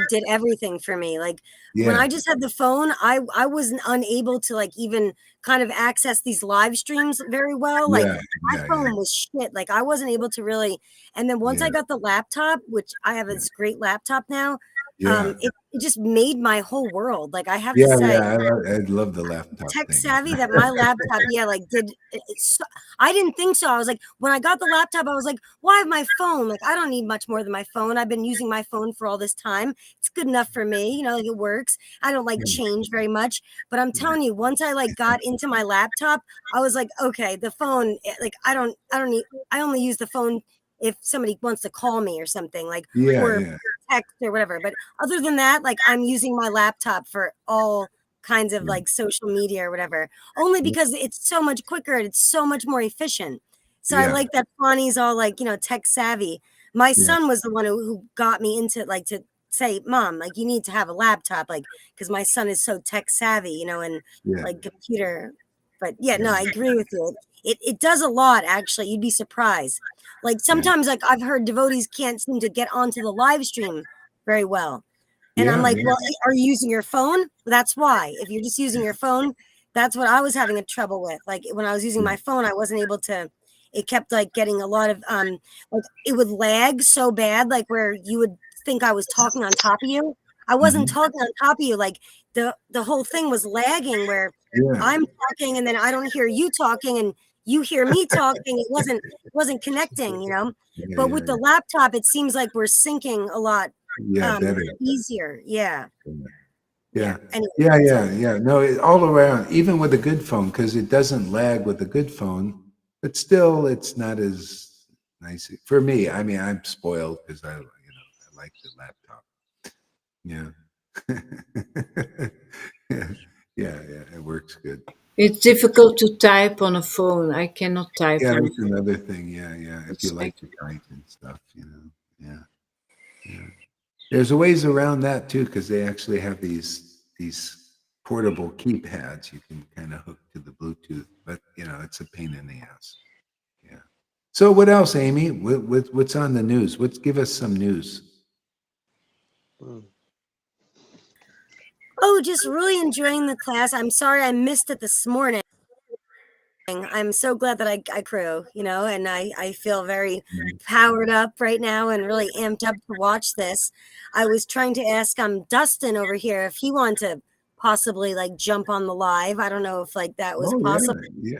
did everything for me. Like when Yeah, I just had the phone, I was unable to like even kind of access these live streams very well. Like yeah, my yeah, phone was shit. Like I wasn't able to really. And then once yeah, I got the laptop, which I have yeah, this great laptop now, Yeah. It just made my whole world. Like, I have to Yeah, say, yeah. I love the laptop tech thing. savvy that my laptop, yeah, like did so, I didn't think so. I was like, when I got the laptop, I was like, why have my phone? Like, I don't need much more than my phone. I've been using my phone for all this time. It's good enough for me, you know, like it works. I don't like change very much, but I'm telling you, once I like got into my laptop, I was like, okay, the phone, like I don't need. I only use the phone if somebody wants to call me or something, like, Yeah, or yeah, text or whatever. But other than that, like, I'm using my laptop for all kinds of yeah, like social media or whatever, only yeah, because it's so much quicker and it's so much more efficient. So I yeah, like that Bonnie's all like, you know, tech savvy. My yeah, son was the one who got me into like to say, Mom, like you need to have a laptop, like because my son is so tech savvy, you know, and yeah, like computer. But yeah, no, yeah, I agree with you. It does a lot actually. You'd be surprised. Like yeah, sometimes like I've heard devotees can't seem to get onto the live stream very well. And I'm yeah, like, yeah, well, are you using your phone? That's why. If you're just using your phone, that's what I was having a trouble with. Like when I was using yeah. my phone, I wasn't able to. It kept like getting a lot of like it would lag so bad, like where you would think I was talking on top of you. I wasn't Mhm. talking on top of you. Like the whole thing was lagging where Yeah, I'm talking and then I don't hear you talking and you hear me talking. It wasn't connecting, you know. yeah, But with yeah, the laptop, it seems like we're syncing a lot yeah, better. easier. Yeah. Yeah. Yeah, Anyway, yeah, so yeah, yeah. No, all around, even with a good phone, because it doesn't lag with a good phone, but still, it's not as nice for me. I mean, I'm spoiled because I like the laptop. Yeah. Yeah, yeah, yeah. It works good. It's difficult to type on a phone. I cannot type Yeah, on a that's another thing. Yeah, yeah. If you It's like like to type and stuff. Yeah, yeah. There's a ways around that too, because they actually have these portable keypads you can kind of hook to the Bluetooth, but it's a pain in the ass. Yeah. So what else, Amy? What's on the news? Give us some news. Mm. oh, just really enjoying the class. I'm sorry I missed it this morning. I'm so glad that I crew, you know, and I feel very powered up right now and really amped up to watch this. I was trying to ask Dustin over here if he wanted to possibly like jump on the live. I don't know if like that was Oh possible. yeah,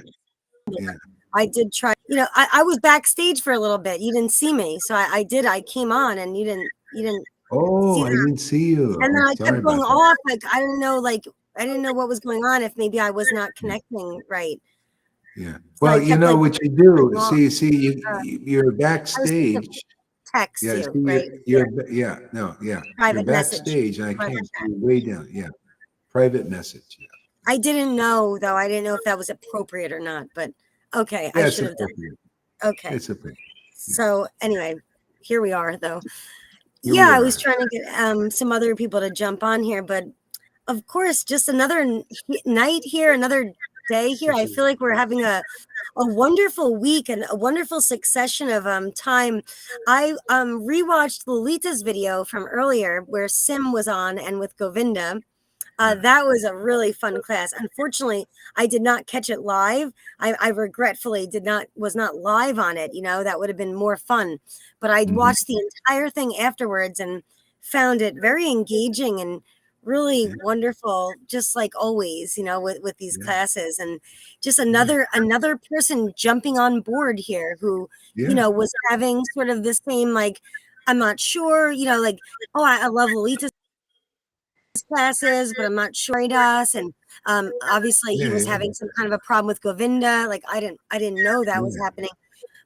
yeah, yeah. I did try, you know, I was backstage for a little bit. You didn't see me. So I came on and you didn't see Oh, I that. didn't see you. And then Oh, I sorry kept going about that. off. Like I didn't know what was going on, if maybe I was not connecting right. Yeah. So I Well, you kept know like what you do. going off. See, Uh, you're I was supposed to backstage. text Yeah. you, See, right? Yeah. yeah. No, yeah. You're Private message. backstage, and I Private can't see chat. you way down. Yeah. Private message. Yeah. I didn't know though. I didn't know if that was appropriate or not, but okay, I Yeah, it's should have done. appropriate. Okay. It's appropriate. Yeah. So anyway, here we are though. Here we Yeah, I was are. trying to get some other people to jump on here, but of course, just another night here, another day here. I feel like we're having a wonderful week and a wonderful succession of time. I rewatched Lolita's video from earlier where Sim was on and with Govinda. Yeah. That was a really fun class. Unfortunately, I did not catch it live. I regretfully was not live on it. You know, that would have been more fun. But I Mhm. watched the entire thing afterwards and found it very engaging and really Yeah. wonderful, just like always, you know, with these Yeah. classes. And just Yeah. another person jumping on board here who, you Yeah. know, was having sort of the same like, I'm not sure, you know, like, oh, I love Lolita classes, but I'm not sure he does. And obviously he Yeah. was Yeah. having some kind of a problem with Govinda. Like I didn't know that was Yeah. happening.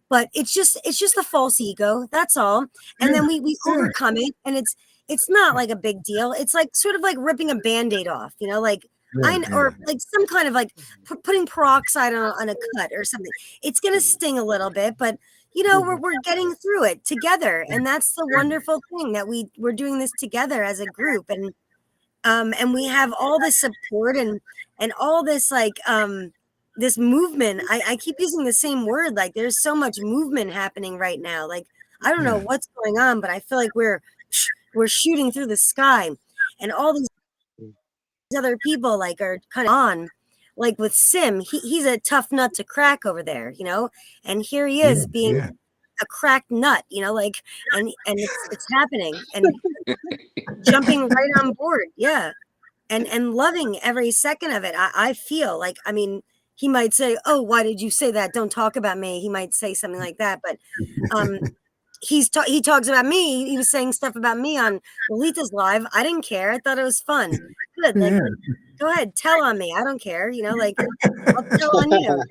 But it's just a false ego. That's all. And Yeah. then we Yeah. overcome it, and it's not like a big deal. It's like sort of like ripping a band-aid off, you know, like Yeah. or Yeah. like some kind of like putting peroxide on a cut or something. It's gonna sting a little bit, but you know, we're getting through it together. And that's the wonderful thing that we're doing this together as a group. And we have all this support and all this like this movement. I keep using the same word, like there's so much movement happening right now. Like I don't know Yeah. what's going on, but I feel like we're shooting through the sky, and all these other people like are kind of on, like with Sim. He's a tough nut to crack over there, you know, and here he Yeah. is being Yeah. a cracked nut, you know, like, and it's happening and jumping right on board. Yeah. And loving every second of it. I feel like, I mean, he might say, "Oh, why did you say that? Don't talk about me." He might say something like that, but um, he talks about me. He was saying stuff about me on Lolita's live. I didn't care. I thought it was fun. Good, like, Yeah. go ahead, tell on me. I don't care. You know, like, I'll tell on you.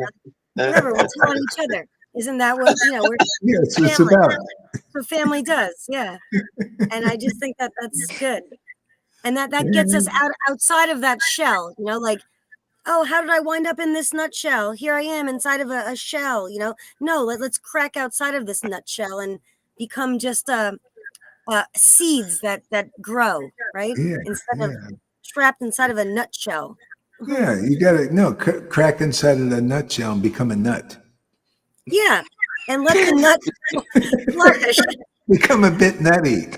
Whatever, we'll tell on each other. Isn't that what, you know? We're Yeah, that's what it's family. about. That's what family does. Yeah, and I just think that that's good, and that Yeah. gets us outside of that shell. You know, like, oh, how did I wind up in this nutshell? Here I am inside of a shell, you know? No, let's crack outside of this nutshell and become just seeds that grow, right? Yeah. Instead Yeah. of trapped inside of a nutshell. Yeah. You got to no crack inside of the nutshell and become a nut. Yeah. And let the nut flourish. Become a bit nutty.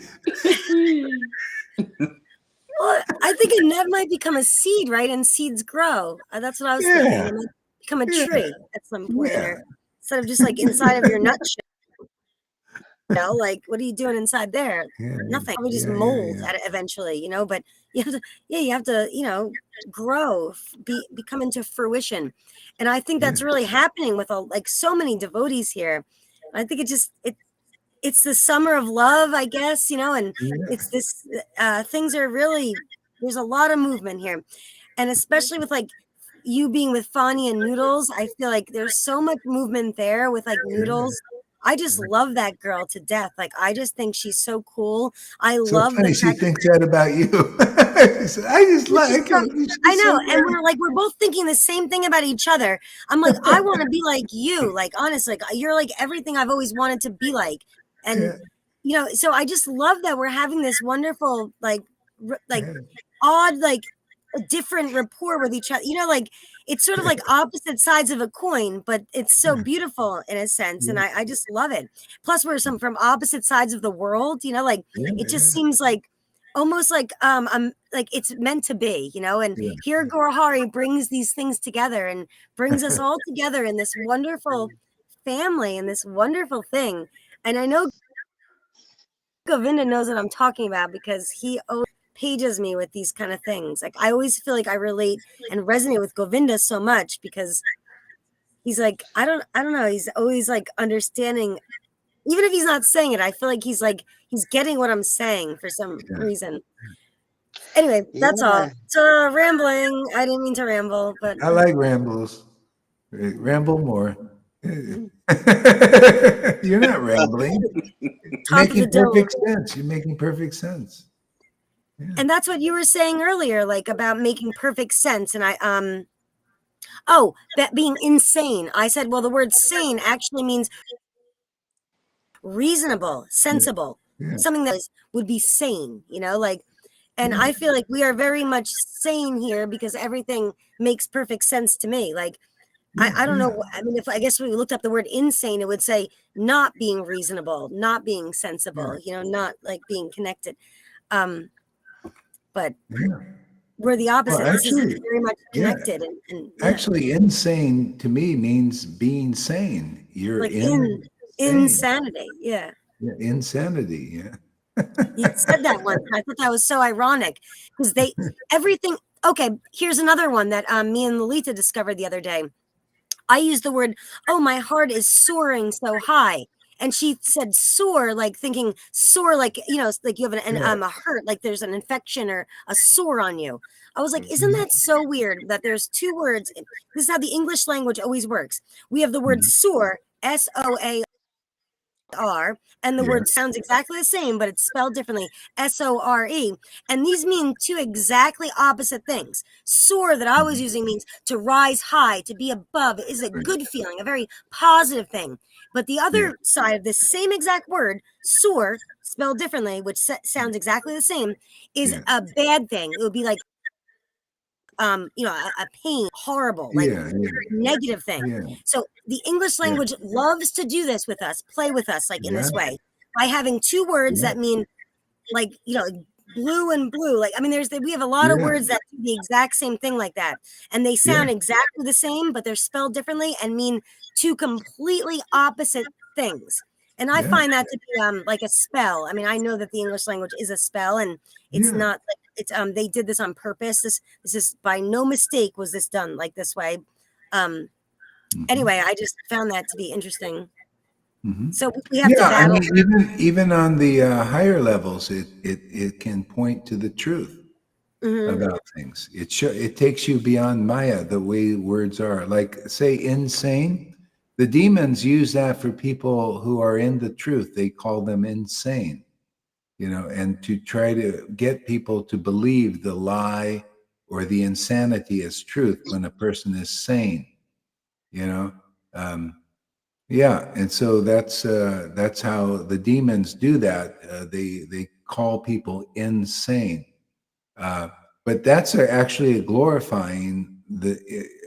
Well, I think a nut might become a seed, right? And seeds grow. That's what I was thinking. Yeah. It might become a Yeah. tree at some point, Yeah. or instead of just like inside of your nutshell. Like, what are you doing inside there? Yeah. Nothing. Probably just Yeah. mold Yeah. at it eventually, you know. But you have to, you know, grow, become into fruition, and I think that's Yeah. really happening with like so many devotees here. I think it's the summer of love, I guess, you know, and Yeah. it's this things are really, there's a lot of movement here, and especially with like you being with Fani and Noodles, I feel like there's so much movement there with like Noodles. I just love that girl to death. Like, I just think she's so cool. I So love funny the she fact thinks that about you. I just which is like so, her. I She's so know, and great. we're both thinking the same thing about each other. I'm like, I want to be like you. Like, honestly, like, you're like everything I've always wanted to be like. And Yeah. you know, so I just love that we're having this wonderful, like, like Yeah. odd, like a different rapport with each other. You know, like it's sort of like opposite sides of a coin, but it's so beautiful in a sense, and I just love it. Plus, we're from opposite sides of the world. You know, like it just seems like almost like like it's meant to be. You know, and Yeah. here Gorahari brings these things together and brings us all together in this wonderful family and this wonderful thing. And I know Govinda knows what I'm talking about because he always pages me with these kind of things. Like, I always feel like I relate and resonate with Govinda so much because he's like, I don't know. He's always like understanding, even if he's not saying it. I feel like he's getting what I'm saying for some reason. Anyway, that's all. Yeah. So rambling. I didn't mean to ramble, but I like rambles. Ramble more. You're not rambling. top of the Making dome. perfect sense. You're making perfect sense. And that's what you were saying earlier, like about making perfect sense. And that being insane. I said, well, the word sane actually means reasonable, sensible, Yeah. something that would be sane, you know, like, and I feel like we are very much sane here because everything makes perfect sense to me. Like, I don't know. I mean, if I guess we looked up the word insane, it would say not being reasonable, not being sensible, you know, not like being connected. But Yeah. we're the opposite. Well, This is actually, very much yeah. connected, and yeah, Actually, insane to me means being sane. You're like insane. insanity. Yeah. Yeah, insanity. Yeah. You said that once. I thought that was so ironic because everything. Okay, here's another one that me and Lolita discovered the other day. I used the word, oh, my heart is soaring so high. And she said soar, like thinking sore, like, you know, like you have a hurt, like there's an infection or a sore on you. I was like, isn't that so weird that there's two words? This is how the English language always works. We have the word soar, SOAR, and the word sounds exactly the same, but it's spelled differently, SORE. And these mean two exactly opposite things. Soar, that I was using, means to rise high, to be above. It is a good feeling, a very positive thing. But the other side of this same exact word, soar, spelled differently, which sounds exactly the same, is a bad thing. It would be like, you know, a pain, horrible, like a very negative thing. Yeah. So the English language loves to do this with us, play with us, like in this way, by having two words that mean, like, you know, blue and blue. Like, I mean, we have a lot of words that do the exact same thing like that, and they sound exactly the same, but they're spelled differently and mean two completely opposite things. And I Yeah. find that to be like a spell. I mean, I know that the English language is a spell, and it's Yeah. not like it's they did this on purpose. This is by no mistake was this done like this way. Anyway, I just found that to be interesting. So we have to Yeah, I battle. mean, even on the higher levels, it can point to the truth about things. It takes you beyond Maya, the way words are. Like, say, insane. The demons use that for people who are in the truth. They call them insane, and to try to get people to believe the lie or the insanity as truth when a person is sane, you know. Yeah, and so that's how the demons do that. They call people insane, uh, but that's actually a glorifying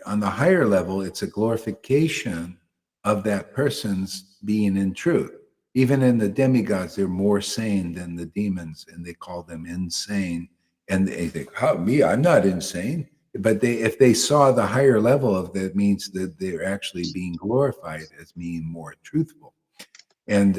on the higher level. It's a glorification of that person's being in truth. Even in the demigods, they're more sane than the demons, and they call them insane. And they think, "How me? I'm not insane." But if they saw the higher level of that, means that they're actually being glorified as being more truthful. And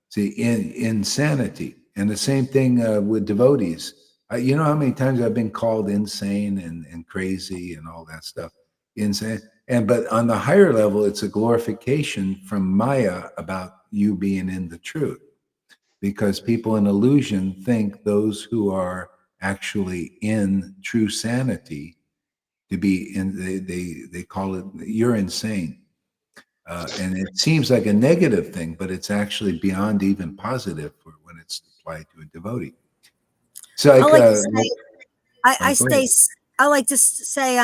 see, insanity, and the same thing with devotees. You know how many times I've been called insane and crazy and all that stuff, insane. But on the higher level, it's a glorification from Maya about you being in the truth, because people in illusion think those who are actually in true sanity to be in. They call it, you're insane. And it seems like a negative thing, but it's actually beyond even positive for when it's applied to a devotee. So, I like, like to say, I go ahead. stay. I like to say,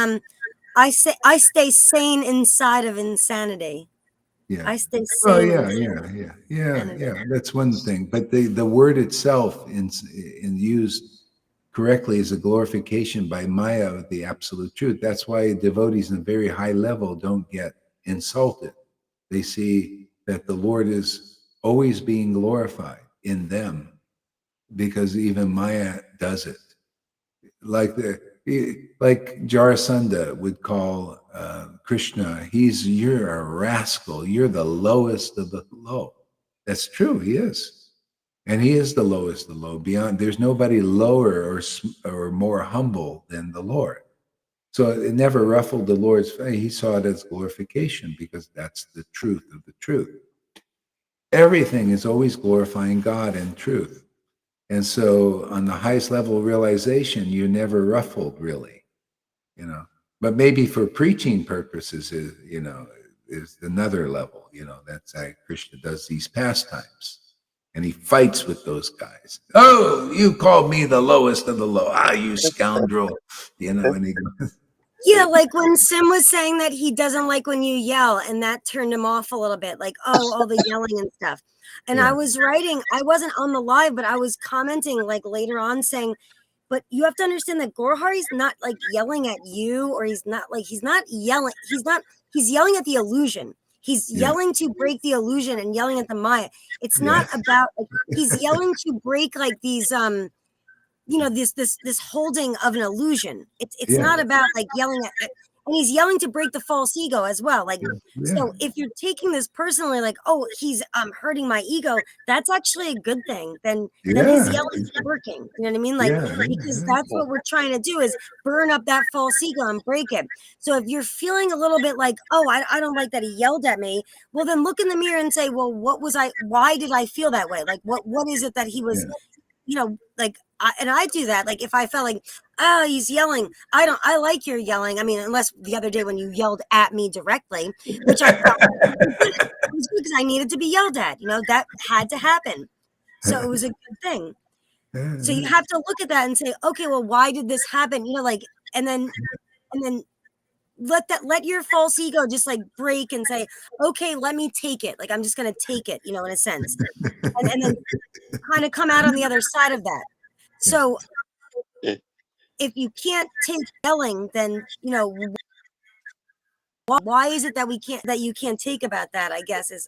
I stay sane inside of insanity. Yeah. I stay Oh, sane yeah, inside insanity. yeah. That's one thing. But the word itself, in used correctly, is a glorification by Maya of the absolute truth. That's why devotees in a very high level don't get insulted. They see that the Lord is always being glorified in them, because even Maya does it. Like like Jarasandha would call Krishna, you're a rascal. You're the lowest of the low. That's true. He is, and he is the lowest of the low. Beyond, there's nobody lower or more humble than the Lord. So it never ruffled the Lord's face. He saw it as glorification, because that's the truth of the truth. Everything is always glorifying God and truth. And so on the highest level of realization, you're never ruffled, really, But maybe for preaching purposes, is another level, That's how Krishna does these pastimes. And he fights with those guys. Oh, you called me the lowest of the low. Ah, you scoundrel. And he goes, Yeah, like when Sim was saying that he doesn't like when you yell, and that turned him off a little bit, like, oh, all the yelling and stuff. And I yeah, was writing, I wasn't on the live, but I was commenting like later on saying, but you have to understand that Gorhari's not like yelling at you, or he's not yelling. He's yelling at the illusion. He's yeah, yelling to break the illusion and yelling at the Maya. It's yeah, not about like, he's yelling to break like these this holding of an illusion. It's yeah, not about like yelling at, and he's yelling to break the false ego as well. Like, yeah, so if you're taking this personally, like, oh, he's hurting my ego, that's actually a good thing. Then his yeah, yelling is working. You know what I mean? Like, yeah, because that's what we're trying to do is burn up that false ego and break it. So if you're feeling a little bit like, oh, I don't like that he yelled at me, well, then look in the mirror and say, well, why did I feel that way? Like, what is it that he was, like, and I do that. Like if I felt like, oh, he's yelling, I like your yelling. I mean, unless the other day when you yelled at me directly, which I felt it was good because I needed to be yelled at. That had to happen. So it was a good thing. So you have to look at that and say, okay, well, why did this happen? Like, and then let your false ego just like break and say, okay, let me take it. Like I'm just gonna take it, in a sense, and then kind of come out on the other side of that. So if you can't take yelling, then why is it that you can't take about that? I guess is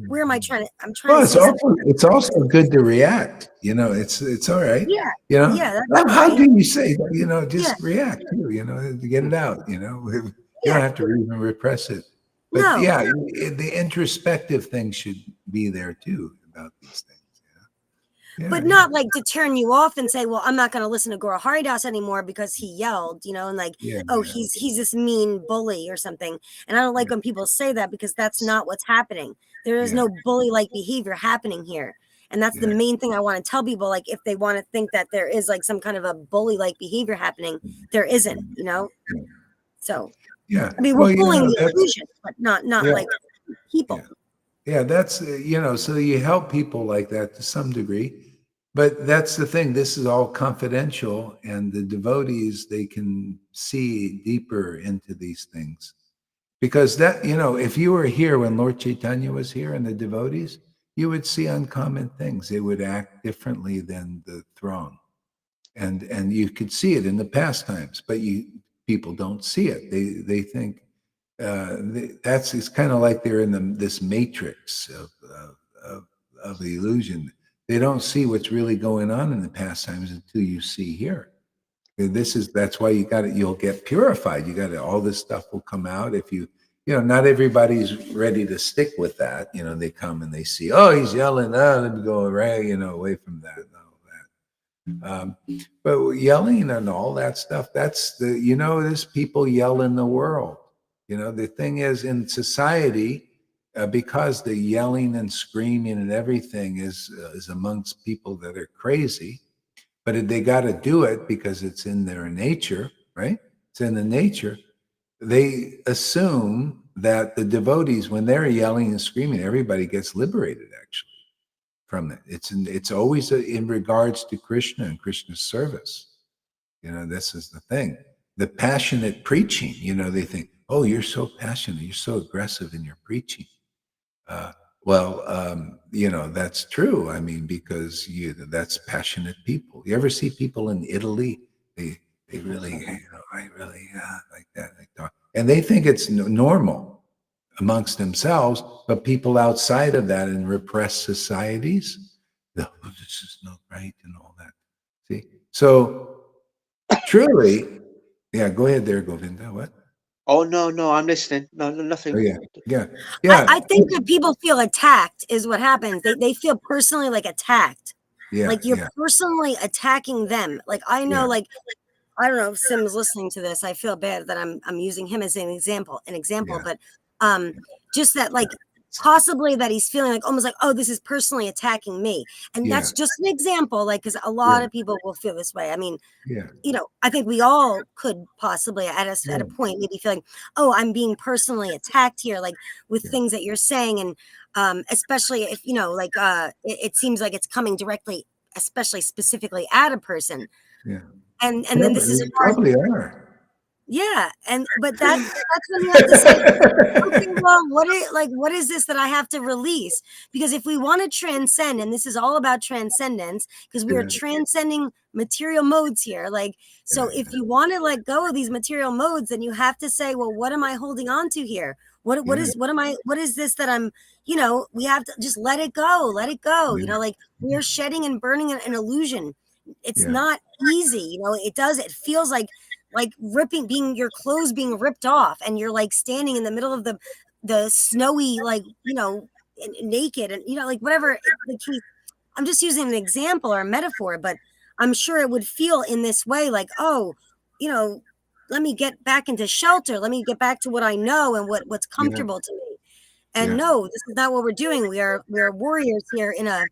where am I trying to? I'm trying Well, to say something. it's also good to react. It's all right. Yeah, You know, yeah, that's oh, how right. can you say? Yeah, Just react too. To get it out. You don't yeah. have to even repress it. But No, yeah, the introspective thing should be there too about these things. Yeah, but not like to turn you off and say, well, I'm not going to listen to Guru Haridas anymore because he yelled, and like, oh, he's this mean bully or something. And I don't like when people say that, because that's not what's happening. There is no bully-like behavior happening here. And that's the main thing I want to tell people. Like, if they want to think that there is like some kind of a bully-like behavior happening, there isn't, So, yeah. I mean, we're pulling the illusion, but not like people. Yeah, that's, so you help people like that to some degree. But that's the thing. This is all confidential, and the devotees, they can see deeper into these things. Because that, if you were here when Lord Chaitanya was here and the devotees, you would see uncommon things. They would act differently than the throng. And you could see it in the pastimes, but people don't see it. They think it's kind of like they're in this matrix of the illusion. They don't see what's really going on in the pastimes until you see here. That's why you'll get purified. All this stuff will come out if not everybody's ready to stick with that. They come and they see, oh, he's yelling, let me go away from that and all that. But yelling and all that stuff, that's there's people yell in the world. The thing is, in society, because the yelling and screaming and everything is amongst people that are crazy, but they got to do it because it's in their nature, right? It's in the nature. They assume that the devotees, when they're yelling and screaming, everybody gets liberated actually from it. It's always in regards to Krishna and Krishna's service. This is the thing. The passionate preaching, they think, oh, you're so passionate, you're so aggressive in your preaching. That's true. I mean, because that's passionate people. You ever see people in Italy? They really, I really like that. They talk, and they think it's normal amongst themselves, but people outside of that in repressed societies, this is not right and all that. See, so truly, yeah. Go ahead, there, Govinda. What? Oh no, I'm listening. No, nothing. Oh, yeah. I think that people feel attacked is what happens. They feel personally like attacked. Like you're personally attacking them. Like I know, like I don't know if Sim's listening to this. I feel bad that I'm using him as an example, but just that like possibly that he's feeling like almost like, oh, this is personally attacking me. And that's just an example, like, because a lot of people will feel this way. I mean, I think we all could possibly at a point maybe feeling, oh, I'm being personally attacked here, like with things that you're saying. And especially if, it seems like it's coming directly, especially specifically at a person. Yeah. And then this is probably are. Yeah, but that's when you have to say, okay, well, what is this that I have to release? Because if we want to transcend, and this is all about transcendence, because we are transcending material modes here. Like, so if you want to let go of these material modes, then you have to say, well, what am I holding on to here? What is this that I'm, we have to just let it go. Like we are shedding and burning an illusion. It's not easy, it feels like ripping, your clothes being ripped off, and you're like standing in the middle of the snowy, like, naked, and like whatever the case. I'm just using an example or a metaphor, but I'm sure it would feel in this way, like, oh, let me get back into shelter, let me get back to what I know and what's comfortable to me. And no, this is not what we're doing. We are warriors here in a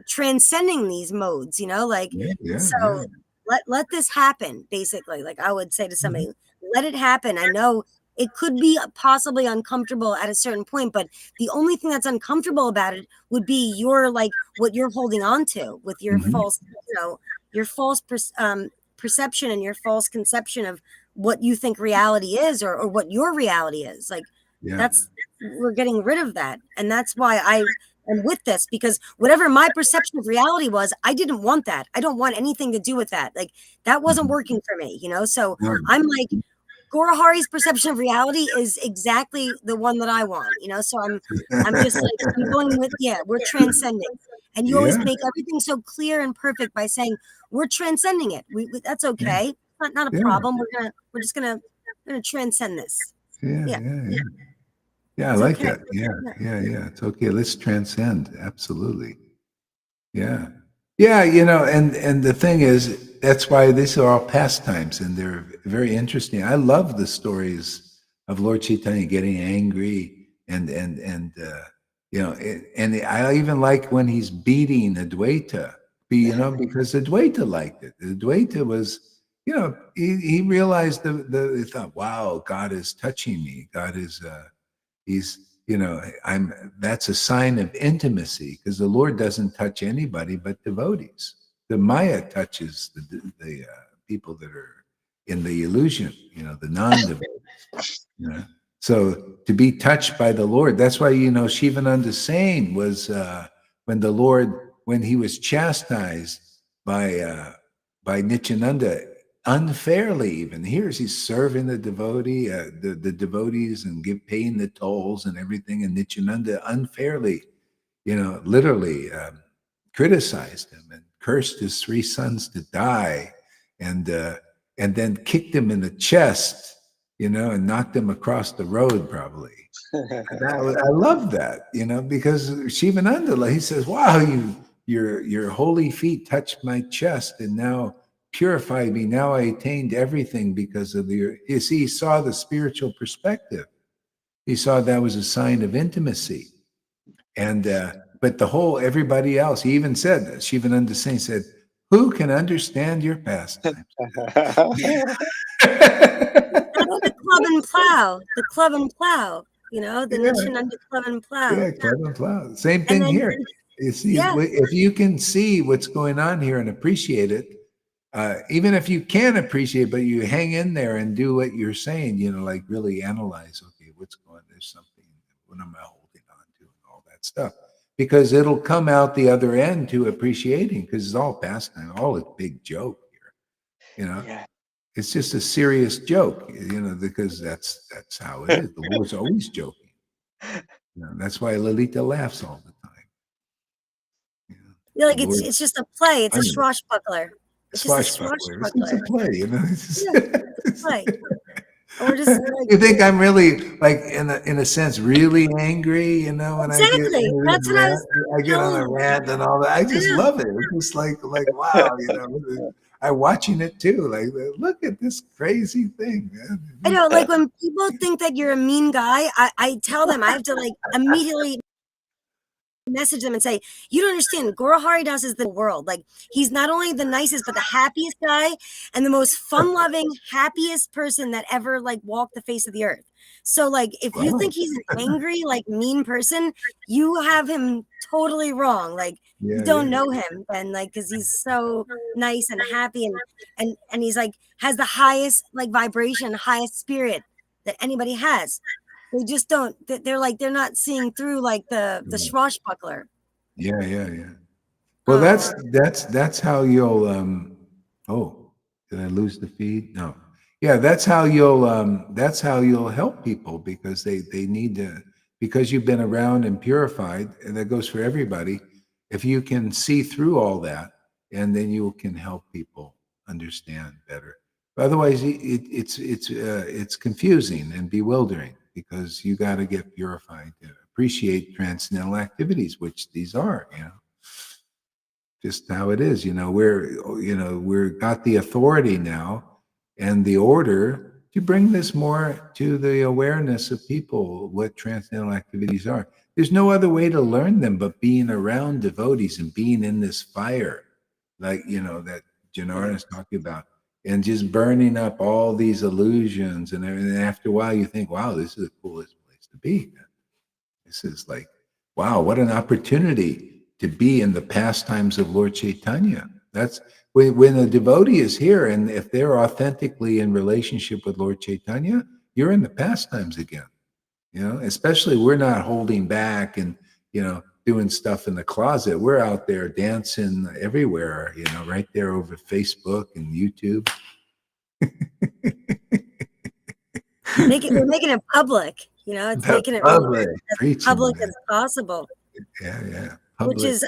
transcending these modes, so let this happen, basically. Like I would say to somebody, let it happen. I know it could be possibly uncomfortable at a certain point, but the only thing that's uncomfortable about it would be what you're holding on to with your false, your false perception and your false conception of what you think reality is, or what your reality is. Like we're getting rid of that. And that's why I am with this, because whatever my perception of reality was, I didn't want that. I don't want anything to do with that. Like that wasn't working for me, so I'm like, Guru Hari's perception of reality is exactly the one that I want, so I'm just like, I'm going with, we're transcending. And you always make everything so clear and perfect by saying we're transcending it. That's okay. Not a problem. We're just gonna transcend this. Yeah. Yeah, I It's like okay. that. Yeah. It's okay. Let's transcend. Absolutely. Yeah. Yeah, and the thing is, that's why these are all pastimes and they're very interesting. I love the stories of Lord Chaitanya getting angry and I even like when he's beating Advaita, because Advaita liked it. Advaita was, he realized he thought, wow, God is touching me. God is he's I'm that's a sign of intimacy because the Lord doesn't touch anybody but devotees. The Maya touches the people that are in the illusion, the non-devotees. So to be touched by the Lord, that's why Shivananda Sain was when he was chastised by Nityananda unfairly. Even he's serving the devotee, the devotees, and paying the tolls and everything, and Nityananda unfairly, literally criticized him and cursed his three sons to die, and uh, and then kicked him in the chest, and knocked him across the road probably. I love that, because Shivananda, like, he says, "Wow, your holy feet touched my chest, and now purify me. Now I attained everything because of your." You see, he saw the spiritual perspective. He saw that was a sign of intimacy, and but everybody else, he even said, Shivananda Saint said, "Who can understand your pastimes?" That's the club and plow. The club and plow. The Yeah. Nityananda club and plow. Yeah, Kevin Plow. Same And thing then, here. You see, yeah, if you can see what's going on here and appreciate it, even if you can't appreciate, but you hang in there and do what you're saying, like really analyze, okay, what's going, there's something, what am I holding on to, and all that stuff. Because it'll come out the other end to appreciating, because it's all pastime, all a big joke here. Yeah. It's just a serious joke, because that's how it is. The Lord's always joking. That's why Lalita laughs all the time. like The Lord, it's just a play. It's a I know, swashbuckler. It's just a swashbuckler. It's a swashbuckler. play, Yeah, it's a play. And we're just like, You think I'm really, like, in a sense, really angry? When I get exactly. into That's this what I rant, was I get on telling a you. rant and all that. I I just know. love it. It's just like wow, I'm watching it too. Like, look at this crazy thing, man. I know. Like when people think that you're a mean guy, I tell them I have to like immediately message them and say, you don't understand. Guru Haridas is the world. Like he's not only the nicest, but the happiest guy and the most fun-loving, happiest person that ever like walked the face of the earth. So like if you Wow. think he's an angry, like mean person, you have him totally wrong. Like you Yeah, don't yeah. know him, and like because he's so nice and happy and he's like has the highest like vibration, highest spirit that anybody has. They just don't. They're not seeing through like the swashbuckler. Yeah. Well, Oh, that's how you'll oh, did I lose the feed? No. Yeah, that's how you'll help people because they need to, because you've been around and purified, and that goes for everybody. If you can see through all that, and then you can help people understand better. Otherwise, it's confusing and bewildering because you got to get purified to appreciate transcendental activities, which these are. Just how it is. We're got the authority now and the order to bring this more to the awareness of people, what transcendental activities are. There's no other way to learn them but being around devotees and being in this fire, like, that Janara is talking about, and just burning up all these illusions and everything. After a while, you think, wow, this is the coolest place to be. This is like, wow, what an opportunity to be in the pastimes of Lord Chaitanya. That's when a devotee is here, and if they're authentically in relationship with Lord Chaitanya, you're in the pastimes again. Especially we're not holding back and doing stuff in the closet. We're out there dancing everywhere. Right there over Facebook and YouTube. we're making it public. It's The making it public as preaching, public man. as possible, Yeah, which public. is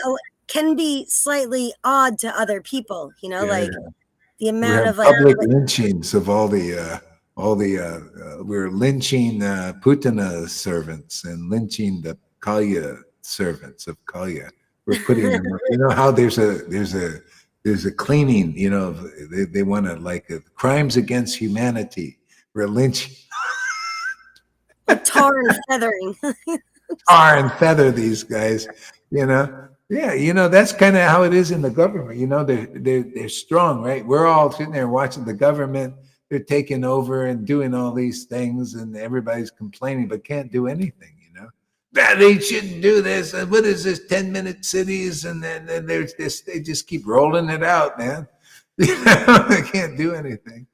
can be slightly odd to other people. Yeah, Like the we amount have of like public lynchings of all the all the we're lynching Putina servants and lynching the Kalya servants of Kalya. We're putting them. You know how there's a cleaning. You know, they want to like crimes against humanity. We're lynching. Like tar and feathering. Tar and feather these guys, you know. Yeah, you know that's kind of how it is in the government. You know, they're strong, right? We're all sitting there watching the government. They're taking over and doing all these things, and everybody's complaining, but can't do anything. You know, that they shouldn't do this. And what is this? 10-minute cities, and then there's this. They just keep rolling it out, man. You know, they can't do anything.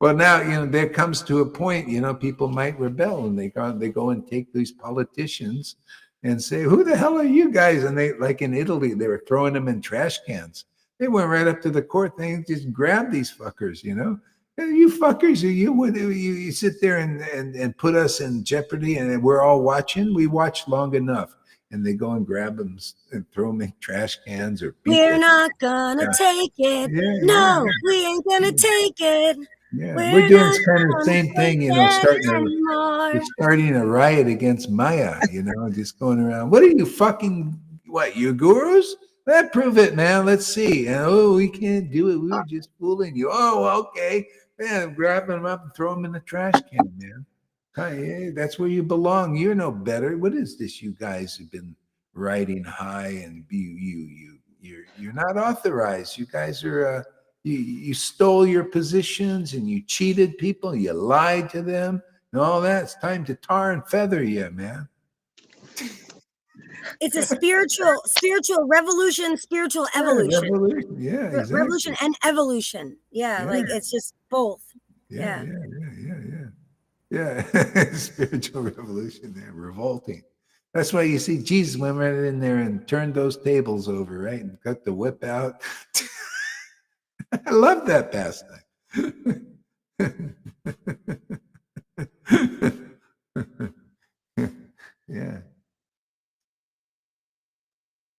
Well, now, you know, there comes to a point, you know, people might rebel and they go and take these politicians and say, who the hell are you guys? And they, like in Italy, they were throwing them in trash cans. They went right up to the court. They just grabbed these fuckers, you know. "Hey, you fuckers, you sit there and put us in jeopardy and we're all watching. We watched long enough. And they go and grab them and throw them in trash cans or beat We're them. not gonna take it. Yeah, No, we ain't gonna take it. Yeah, We're we're doing not kind of the gonna same take thing, you know, it anymore. we're starting a riot against Maya, you know, just going around. What are you fucking, what, you gurus? Prove it, man. Let's see. And, oh, we can't do it. We were just fooling you. Oh, okay. Yeah, grab them up and throw them in the trash can, man. Hey, that's where you belong. You're no better. What is this? You guys have been riding high, and you're not authorized. You guys are you stole your positions and you cheated people. You lied to them and all that. It's time to tar and feather you, man. It's a spiritual revolution, spiritual evolution. Revolution. Yeah, exactly. Revolution and evolution. Yeah, like it's just both. Yeah. Spiritual revolution there, revolting. That's why you see Jesus went right in there and turned those tables over, right? And got the whip out. I love that pastime. Yeah.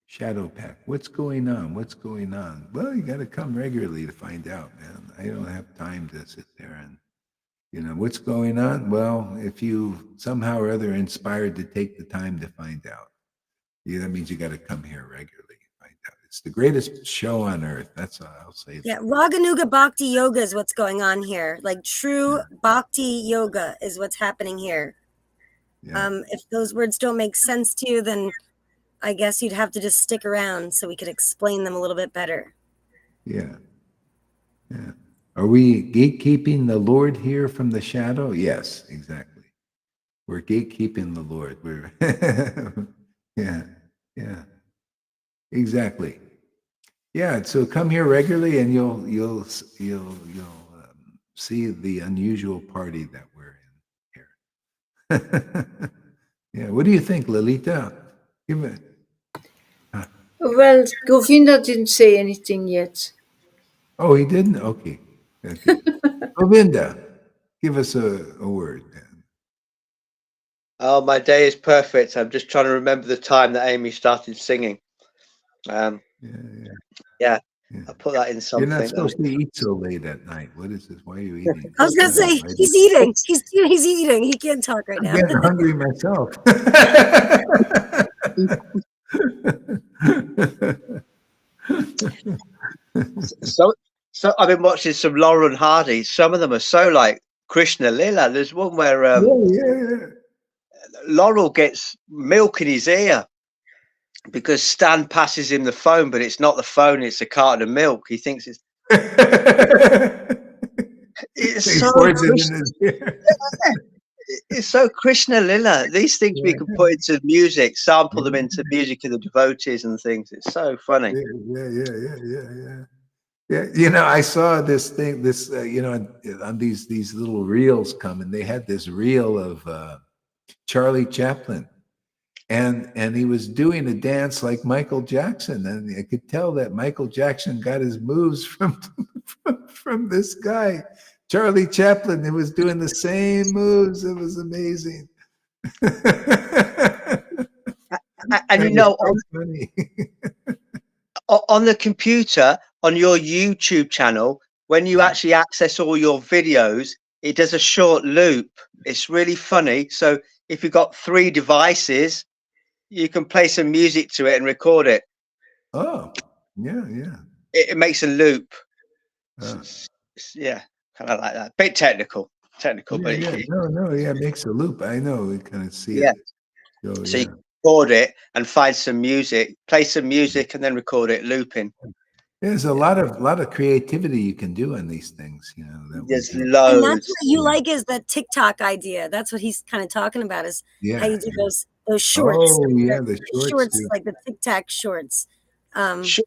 Shadow Pack. What's going on? What's going on? Well, you got to come regularly to find out, man. I don't have time to sit there and, you know, what's going on? Well, if you somehow or other inspired to take the time to find out, yeah, that means you got to come here regularly and find out. It's the greatest show on earth. That's all I'll say. Yeah, Raganuga Bhakti Yoga is what's going on here. Like true Bhakti Yoga is what's happening here. Yeah. If those words don't make sense to you, then I guess you'd have to just stick around so we could explain them a little bit better. Yeah. Yeah. Are we gatekeeping the Lord here from the shadow? Yes, exactly. We're gatekeeping the Lord. We're yeah. Exactly. Yeah. So come here regularly, and you'll see the unusual party that we're in here. Yeah. What do you think, Lalita? Give it. Well, Govinda didn't say anything yet. Oh, he didn't? Okay. Govinda, give us a word, man. Oh, my day is perfect. I'm just trying to remember the time that Amy started singing. Yeah. I put that in something. You're not supposed to eat so late at night. What is this? Why are you eating? I was gonna say he's eating. He's eating. He can't talk right now. I'm getting hungry myself. So I've been watching some Laurel and Hardy. Some of them are so like Krishna Lila. There's one where Laurel gets milk in his ear because Stan passes him the phone, but it's not the phone, it's a carton of milk. He thinks it's it's so Krishna Lila. These things we can put into music, sample them into music of the devotees and things. It's so funny. Yeah, you know, I saw this thing, you know, on these little reels come, and they had this reel of Charlie Chaplin, and he was doing a dance like Michael Jackson, and I could tell that Michael Jackson got his moves from this guy, Charlie Chaplin. He was doing the same moves. It was amazing. And you know, on the computer, on your YouTube channel, when you actually access all your videos, it does a short loop. It's really funny. So if you've got 3 devices, you can play some music to it and record it. Oh, yeah, yeah. It makes a loop. Uh, Yeah, kind of like that. Bit technical, yeah, but yeah. No, yeah, it makes a loop. I know. We kind of see yeah. it. So, So yeah. you can record it and find some music, play some music, and then record it looping. There's a lot of creativity you can do on these things, you know. That we There's can, And that's loads. what you like is the TikTok idea. That's what he's kind of talking about is how yeah. you do those shorts. Oh, yeah, The the shorts too. like the TikTok shorts. Sure.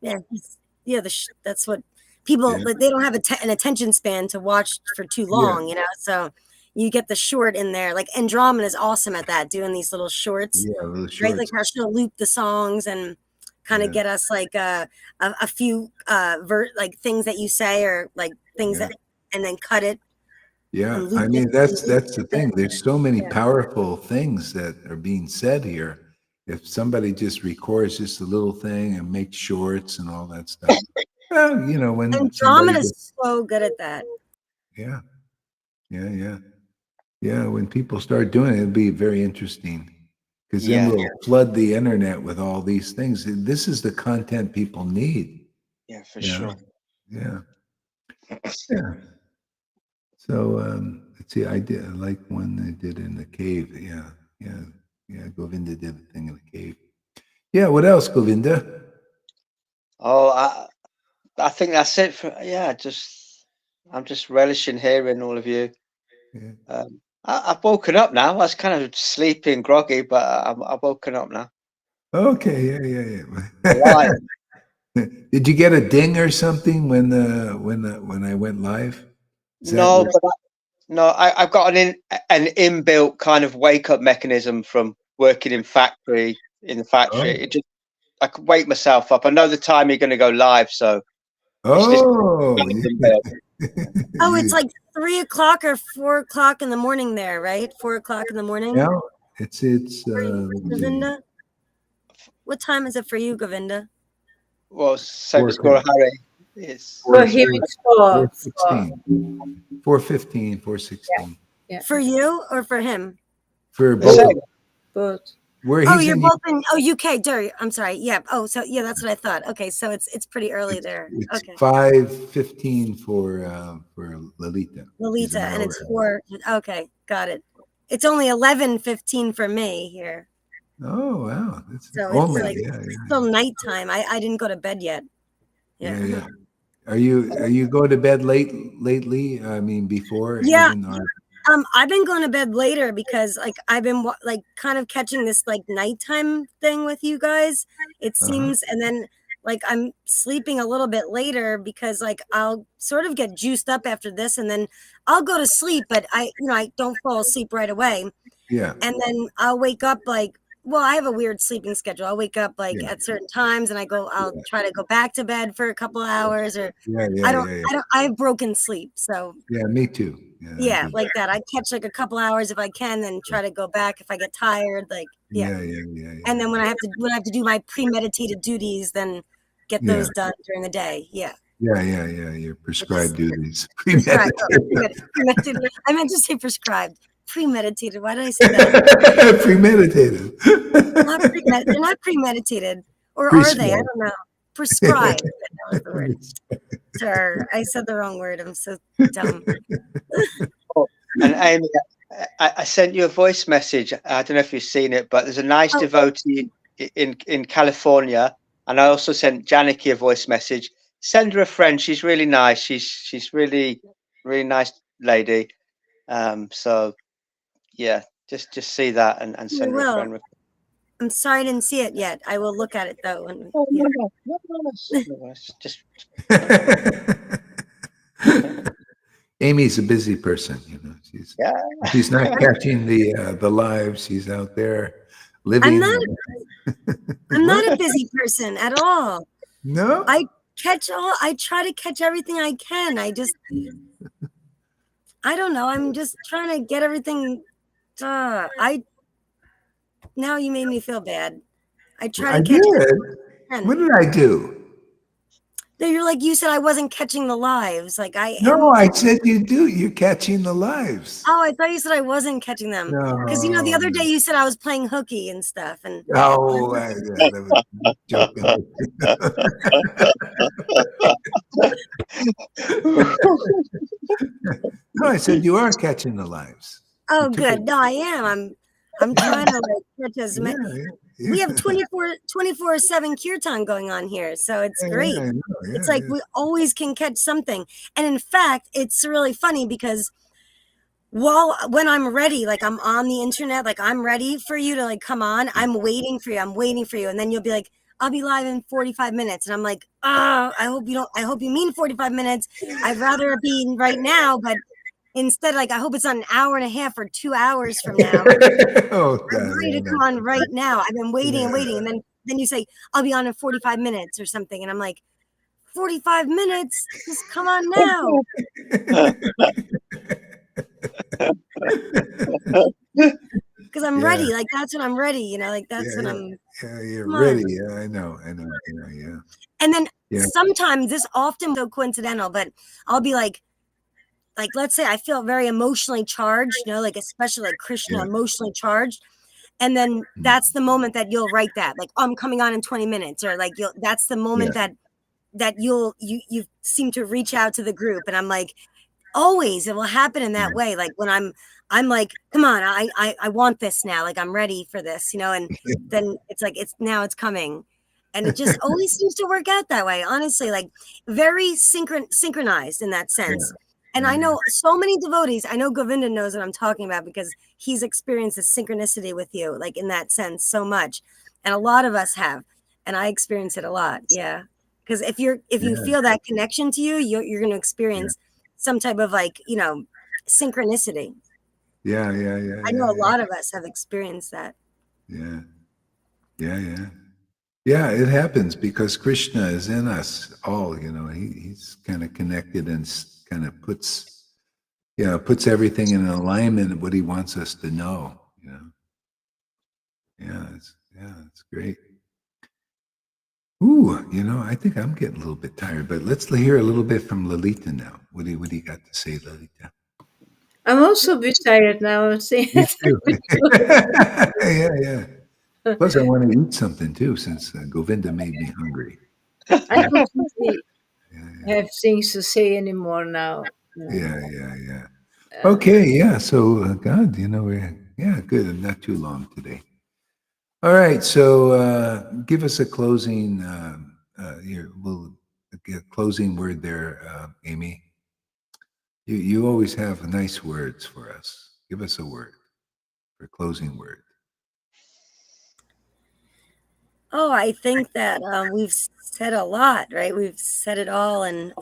Yeah, that's what people Yeah, like. They don't have an attention span to watch for too yeah, long, you know. So you get the short in there. Like Andromeda is awesome at that, doing these little shorts, yeah, the right? Like shorts. how she'll loop the songs and kind of Yeah, get us like a few like things that you say or like things yeah. that and then cut it Yeah, and loop I it. mean that's the thing. There's so many Yeah. powerful things that are being said here. If somebody just records just a little thing and makes shorts and all that stuff, well, you know, when somebody Andromeda gets, is so good at that. yeah, yeah, yeah, yeah, when people start doing it, it'll be very interesting because then Yeah, we'll flood the internet with all these things. This is the content people need. yeah, for Yeah, sure. yeah, yeah. So let's see. I like one they did in the cave. Yeah, yeah, yeah. Govinda did a thing in the cave. Yeah. What else, Govinda? Oh, I think that's it for yeah. I'm just relishing hearing all of you. Yeah. I've woken up now. I was kind of sleepy and groggy, but I've woken up now. Okay. Yeah. Yeah. Alive. Yeah. Did you get a ding or something when I went live? Is that No, what? but no, I've got an inbuilt kind of wake up mechanism from working in the factory. Oh. It just I could wake myself up. I know the time you're going to go live, so it's just Oh. kind of inbuilt. Oh, it's like 3 o'clock or 4 o'clock in the morning there, right? 4 o'clock in the morning. Yeah. It's For you, let me see. Govinda. What time is it for you, Govinda? Well, same as 4 o'clock. Guru Hari. It's For him, it's four. 4:16. 4:15. 4:16. Yeah. For you or for him? For the both. same. But Where Oh, he's you're in both in UK. Derry. I'm sorry. Yeah. Oh, so yeah, that's what I thought. Okay, so it's pretty early there. It's Okay. 5:15 for Lalita. She's Lolita, an and it's hour. 4. Okay, got it. It's only 11:15 for me here. Oh wow, that's So it's only like yeah, it's still nighttime. I didn't go to bed yet. yeah, Yeah. yeah. Are you going to bed lately? I mean, before Yeah. even or I've been going to bed later because like I've been like kind of catching this like nighttime thing with you guys. It seems, and then like I'm sleeping a little bit later because like I'll sort of get juiced up after this, and then I'll go to sleep, but I don't fall asleep right away, yeah, and then I'll wake up like. Well, I have a weird sleeping schedule. I'll wake up like yeah, at certain times, and I'll try to go back to bed for a couple of hours, or yeah, I yeah, don't, yeah, yeah. I don't, I have broken sleep, so Yeah, me too. Yeah, I yeah, do. like that. I catch like a couple hours if I can, then try to go back if I get tired. Like yeah, Yeah, yeah, yeah, yeah. and then when I have to do my premeditated duties, then get Yeah, those done during the day. Yeah, yeah, yeah, yeah. Your which is prescribed duties. prescribed. Premeditated. I meant to say prescribed. Premeditated. Why did I say that? Premeditated. They're not premeditated, or are they? I Prescribed. don't know. Prescribed. That was the word. Sir, I said the wrong word. I'm so dumb. And Amy, I sent you a voice message. I don't know if you've seen it, but there's a nice Oh. devotee in California, and I also sent Janiki a voice message. Send her a friend. She's really nice. She's really nice lady. So yeah, just see that and send her a will. friend. I'm sorry I didn't see it yet. I will look at it though. And, Oh, yeah. no, just Amy's a busy person, you know. yeah. She's not catching the lives. She's out there living. I'm not a busy person at all. No. I try to catch everything I can. I don't know. I'm just trying to get everything. Now you made me feel bad. I try I to catch did. everything I can. What did I do? You're like, you said I wasn't catching the lives. Like I No, am. I said you do. You're catching the lives. Oh, I thought you said I wasn't catching them. Because the other day No. you said I was playing hooky and stuff. And Oh, yeah, that was joking. No, I said you are catching the lives. oh, You took good. it. No, I am. I'm trying to like catch as Yeah, many. yeah, We have 24/7 kirtan going on here, so it's yeah, great. I know. It's Yeah, like yeah. we always can catch something. And in fact, it's really funny because when I'm ready, like I'm on the internet, like I'm ready for you to like come on. I'm waiting for you. I'm waiting for you. And then you'll be like, I'll be live in 45 minutes. And I'm like, I hope you mean 45 minutes. I'd rather it be right now, but instead, like I hope it's on an hour and a half or 2 hours from now. Oh, I'm God, ready yeah, to come on right now. I've been waiting and yeah. waiting. And then you say, I'll be on in 45 minutes or something. And I'm like, 45 minutes? Just come on now. Because I'm Yeah, ready. Like that's when I'm ready, like that's yeah, when yeah. I'm Yeah, you're come ready. on. Yeah, I know. Yeah, yeah. And then Yeah. sometimes this often so coincidental, but I'll be like let's say I feel very emotionally charged, like especially like Krishna Yeah. emotionally charged. And then that's the moment that you'll write that, like, oh, I'm coming on in 20 minutes, or like that's the moment Yeah. that you seem to reach out to the group. And I'm like, always it will happen in that way. Like when I'm like, come on, I want this now. Like I'm ready for this, and then it's like it's coming. And it just always seems to work out that way, honestly, like very synchronized in that sense. And I know so many devotees. I know Govinda knows what I'm talking about because he's experienced the synchronicity with you, like in that sense, so much. And a lot of us have, and I experience it a lot. Yeah, because if you Yeah. feel that connection to you, you're going to Yeah. experience some type of like synchronicity. Yeah. I know a lot of us have experienced that. Yeah. Yeah. Yeah. Yeah, it happens because Krishna is in us all, he's kind of connected and kind of puts everything in alignment of what he wants us to know. It's great. Ooh, I think I'm getting a little bit tired, but let's hear a little bit from Lalita now. What do you got to say, Lalita? I'm also a bit tired now. I'm saying Me too. Yeah. Plus, I want to eat something too, since Govinda made me hungry. I don't really Yeah, have things to say anymore now. yeah. Okay, yeah. So, God, good. Not too long today. All right. So, give us a closing. We'll get a closing word there, Amy. You always have nice words for us. Give us a word for closing word. Oh, I think that we've said a lot, right? We've said it all. And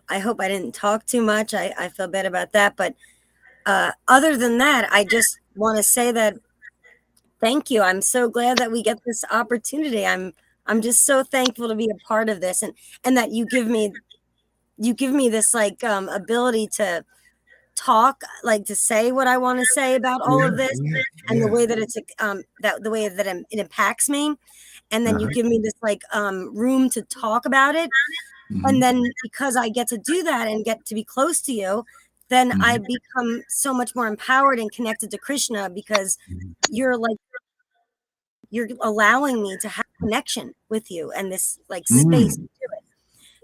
I hope I didn't talk too much. I feel bad about that. But other than that, I just want to say that thank you. I'm so glad that we get this opportunity. I'm just so thankful to be a part of this, and that you give me this like ability to talk, like to say what I want to say about all Yeah, of this, and the yeah. way that the way that it impacts me. And then you Uh-huh. give me this like room to talk about it. And Mhm, then because I get to do that and get to be close to you, then I mhm, become so much more empowered and connected to Krishna, because mhm. you're allowing me to have connection with you and this like space to Mm, do it.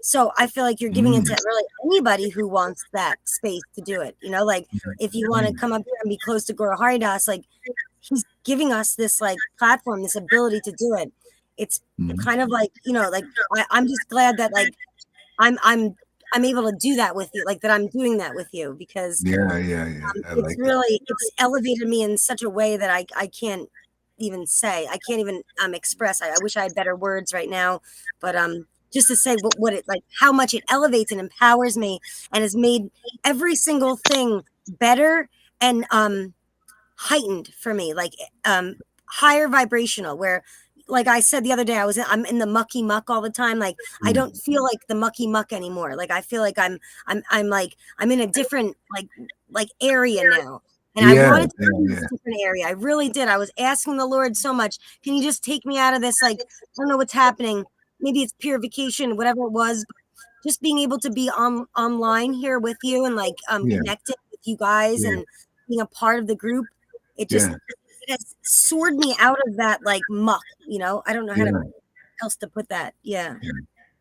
So I feel like you're giving it mm, to really anybody who wants that space to do it. Like if you want to mm, come up here and be close to Guru Haridas, like he's giving us this like platform, this ability to do it. It's mhm. kind of like, like I'm just glad that like I'm I'm I'm able to do that with you, like that I'm doing that with you, because Yeah. I it's like it. really it's elevated me in such a way that I can't even say. I can't even express. I wish I had better words right now, but just to say what it like, how much it elevates and empowers me, and has made every single thing better and heightened for me, like higher vibrational, where like I said the other day, I'm in the mucky muck all the time. Like I Mm. don't feel like the mucky muck anymore. Like I feel like I'm like I'm in a different like area now. And I Yeah, wanted to be in yeah. this different area. I really did. I was asking the Lord so much, can you just take me out of this? Like, I don't know what's happening. Maybe it's purification, whatever it was. just being able to be online here with you and like Yeah. connected with you guys Yeah. and being a part of the group, it just Yeah. it has soared me out of that like muck, you know. I don't know how Yeah. to else to put that. Yeah.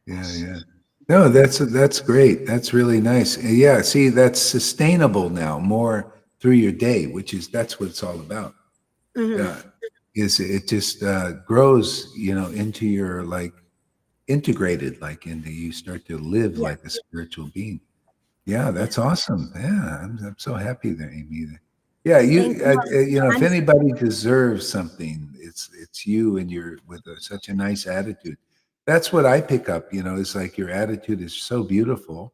Yeah. Yeah. No, that's great. That's really nice. Yeah. See, that's sustainable now more through your day, that's what it's all about. Hmm. Is it just grows, into your like integrated, like into you start to live Yeah. like a spiritual being. Yeah, Yeah. that's awesome. Yeah, I'm so happy that Amy. Yeah, Thank you. if I'm anybody deserves something, it's you, and you're with such a nice attitude. That's what I pick up. It's like your attitude is so beautiful,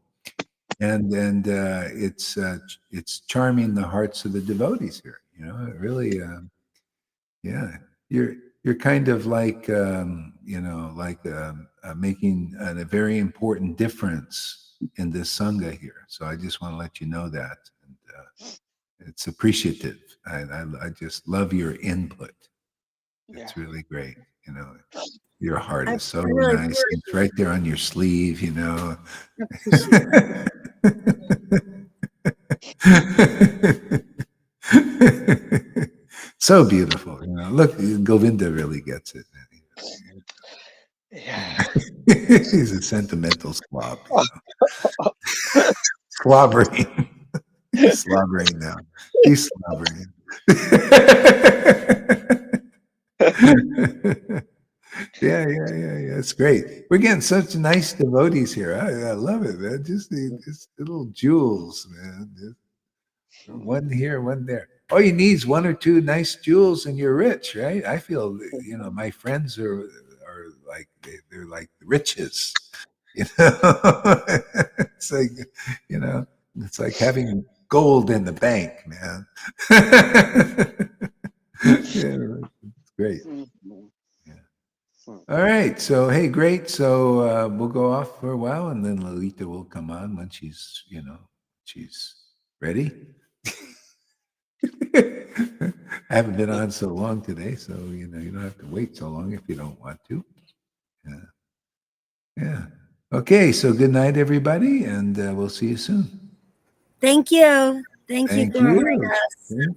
and it's charming the hearts of the devotees here. It really. Yeah, you're you're kind of like making a very important difference in this sangha here. So I just want to let you know that, and it's appreciative. I just love your input. Yeah. It's really great. Your heart I is so really nice. It's right there on your sleeve. appreciate that. So beautiful. Look, Govinda really gets it. Yeah. He's a sentimental slob. Slobbering. He's slobbering now. He's slobbering. Yeah. It's great. We're getting such nice devotees here. I love it, man. Just little jewels, man. Just one here, one there. All you need is one or two nice jewels, and you're rich, right? I feel, my friends are like they're like riches. It's like, you know, it's like having gold in the bank, man. Yeah, it's great. Mhm. Yeah. All right. So, hey, great. So we'll go off for a while, and then Lolita will come on when she's ready. I haven't been on so long today, so you don't have to wait so long if you don't want to. Yeah. Yeah. Okay. So good night, everybody, and we'll see you soon. Thank you. Thank you, Thank Guru you. Maria. Thank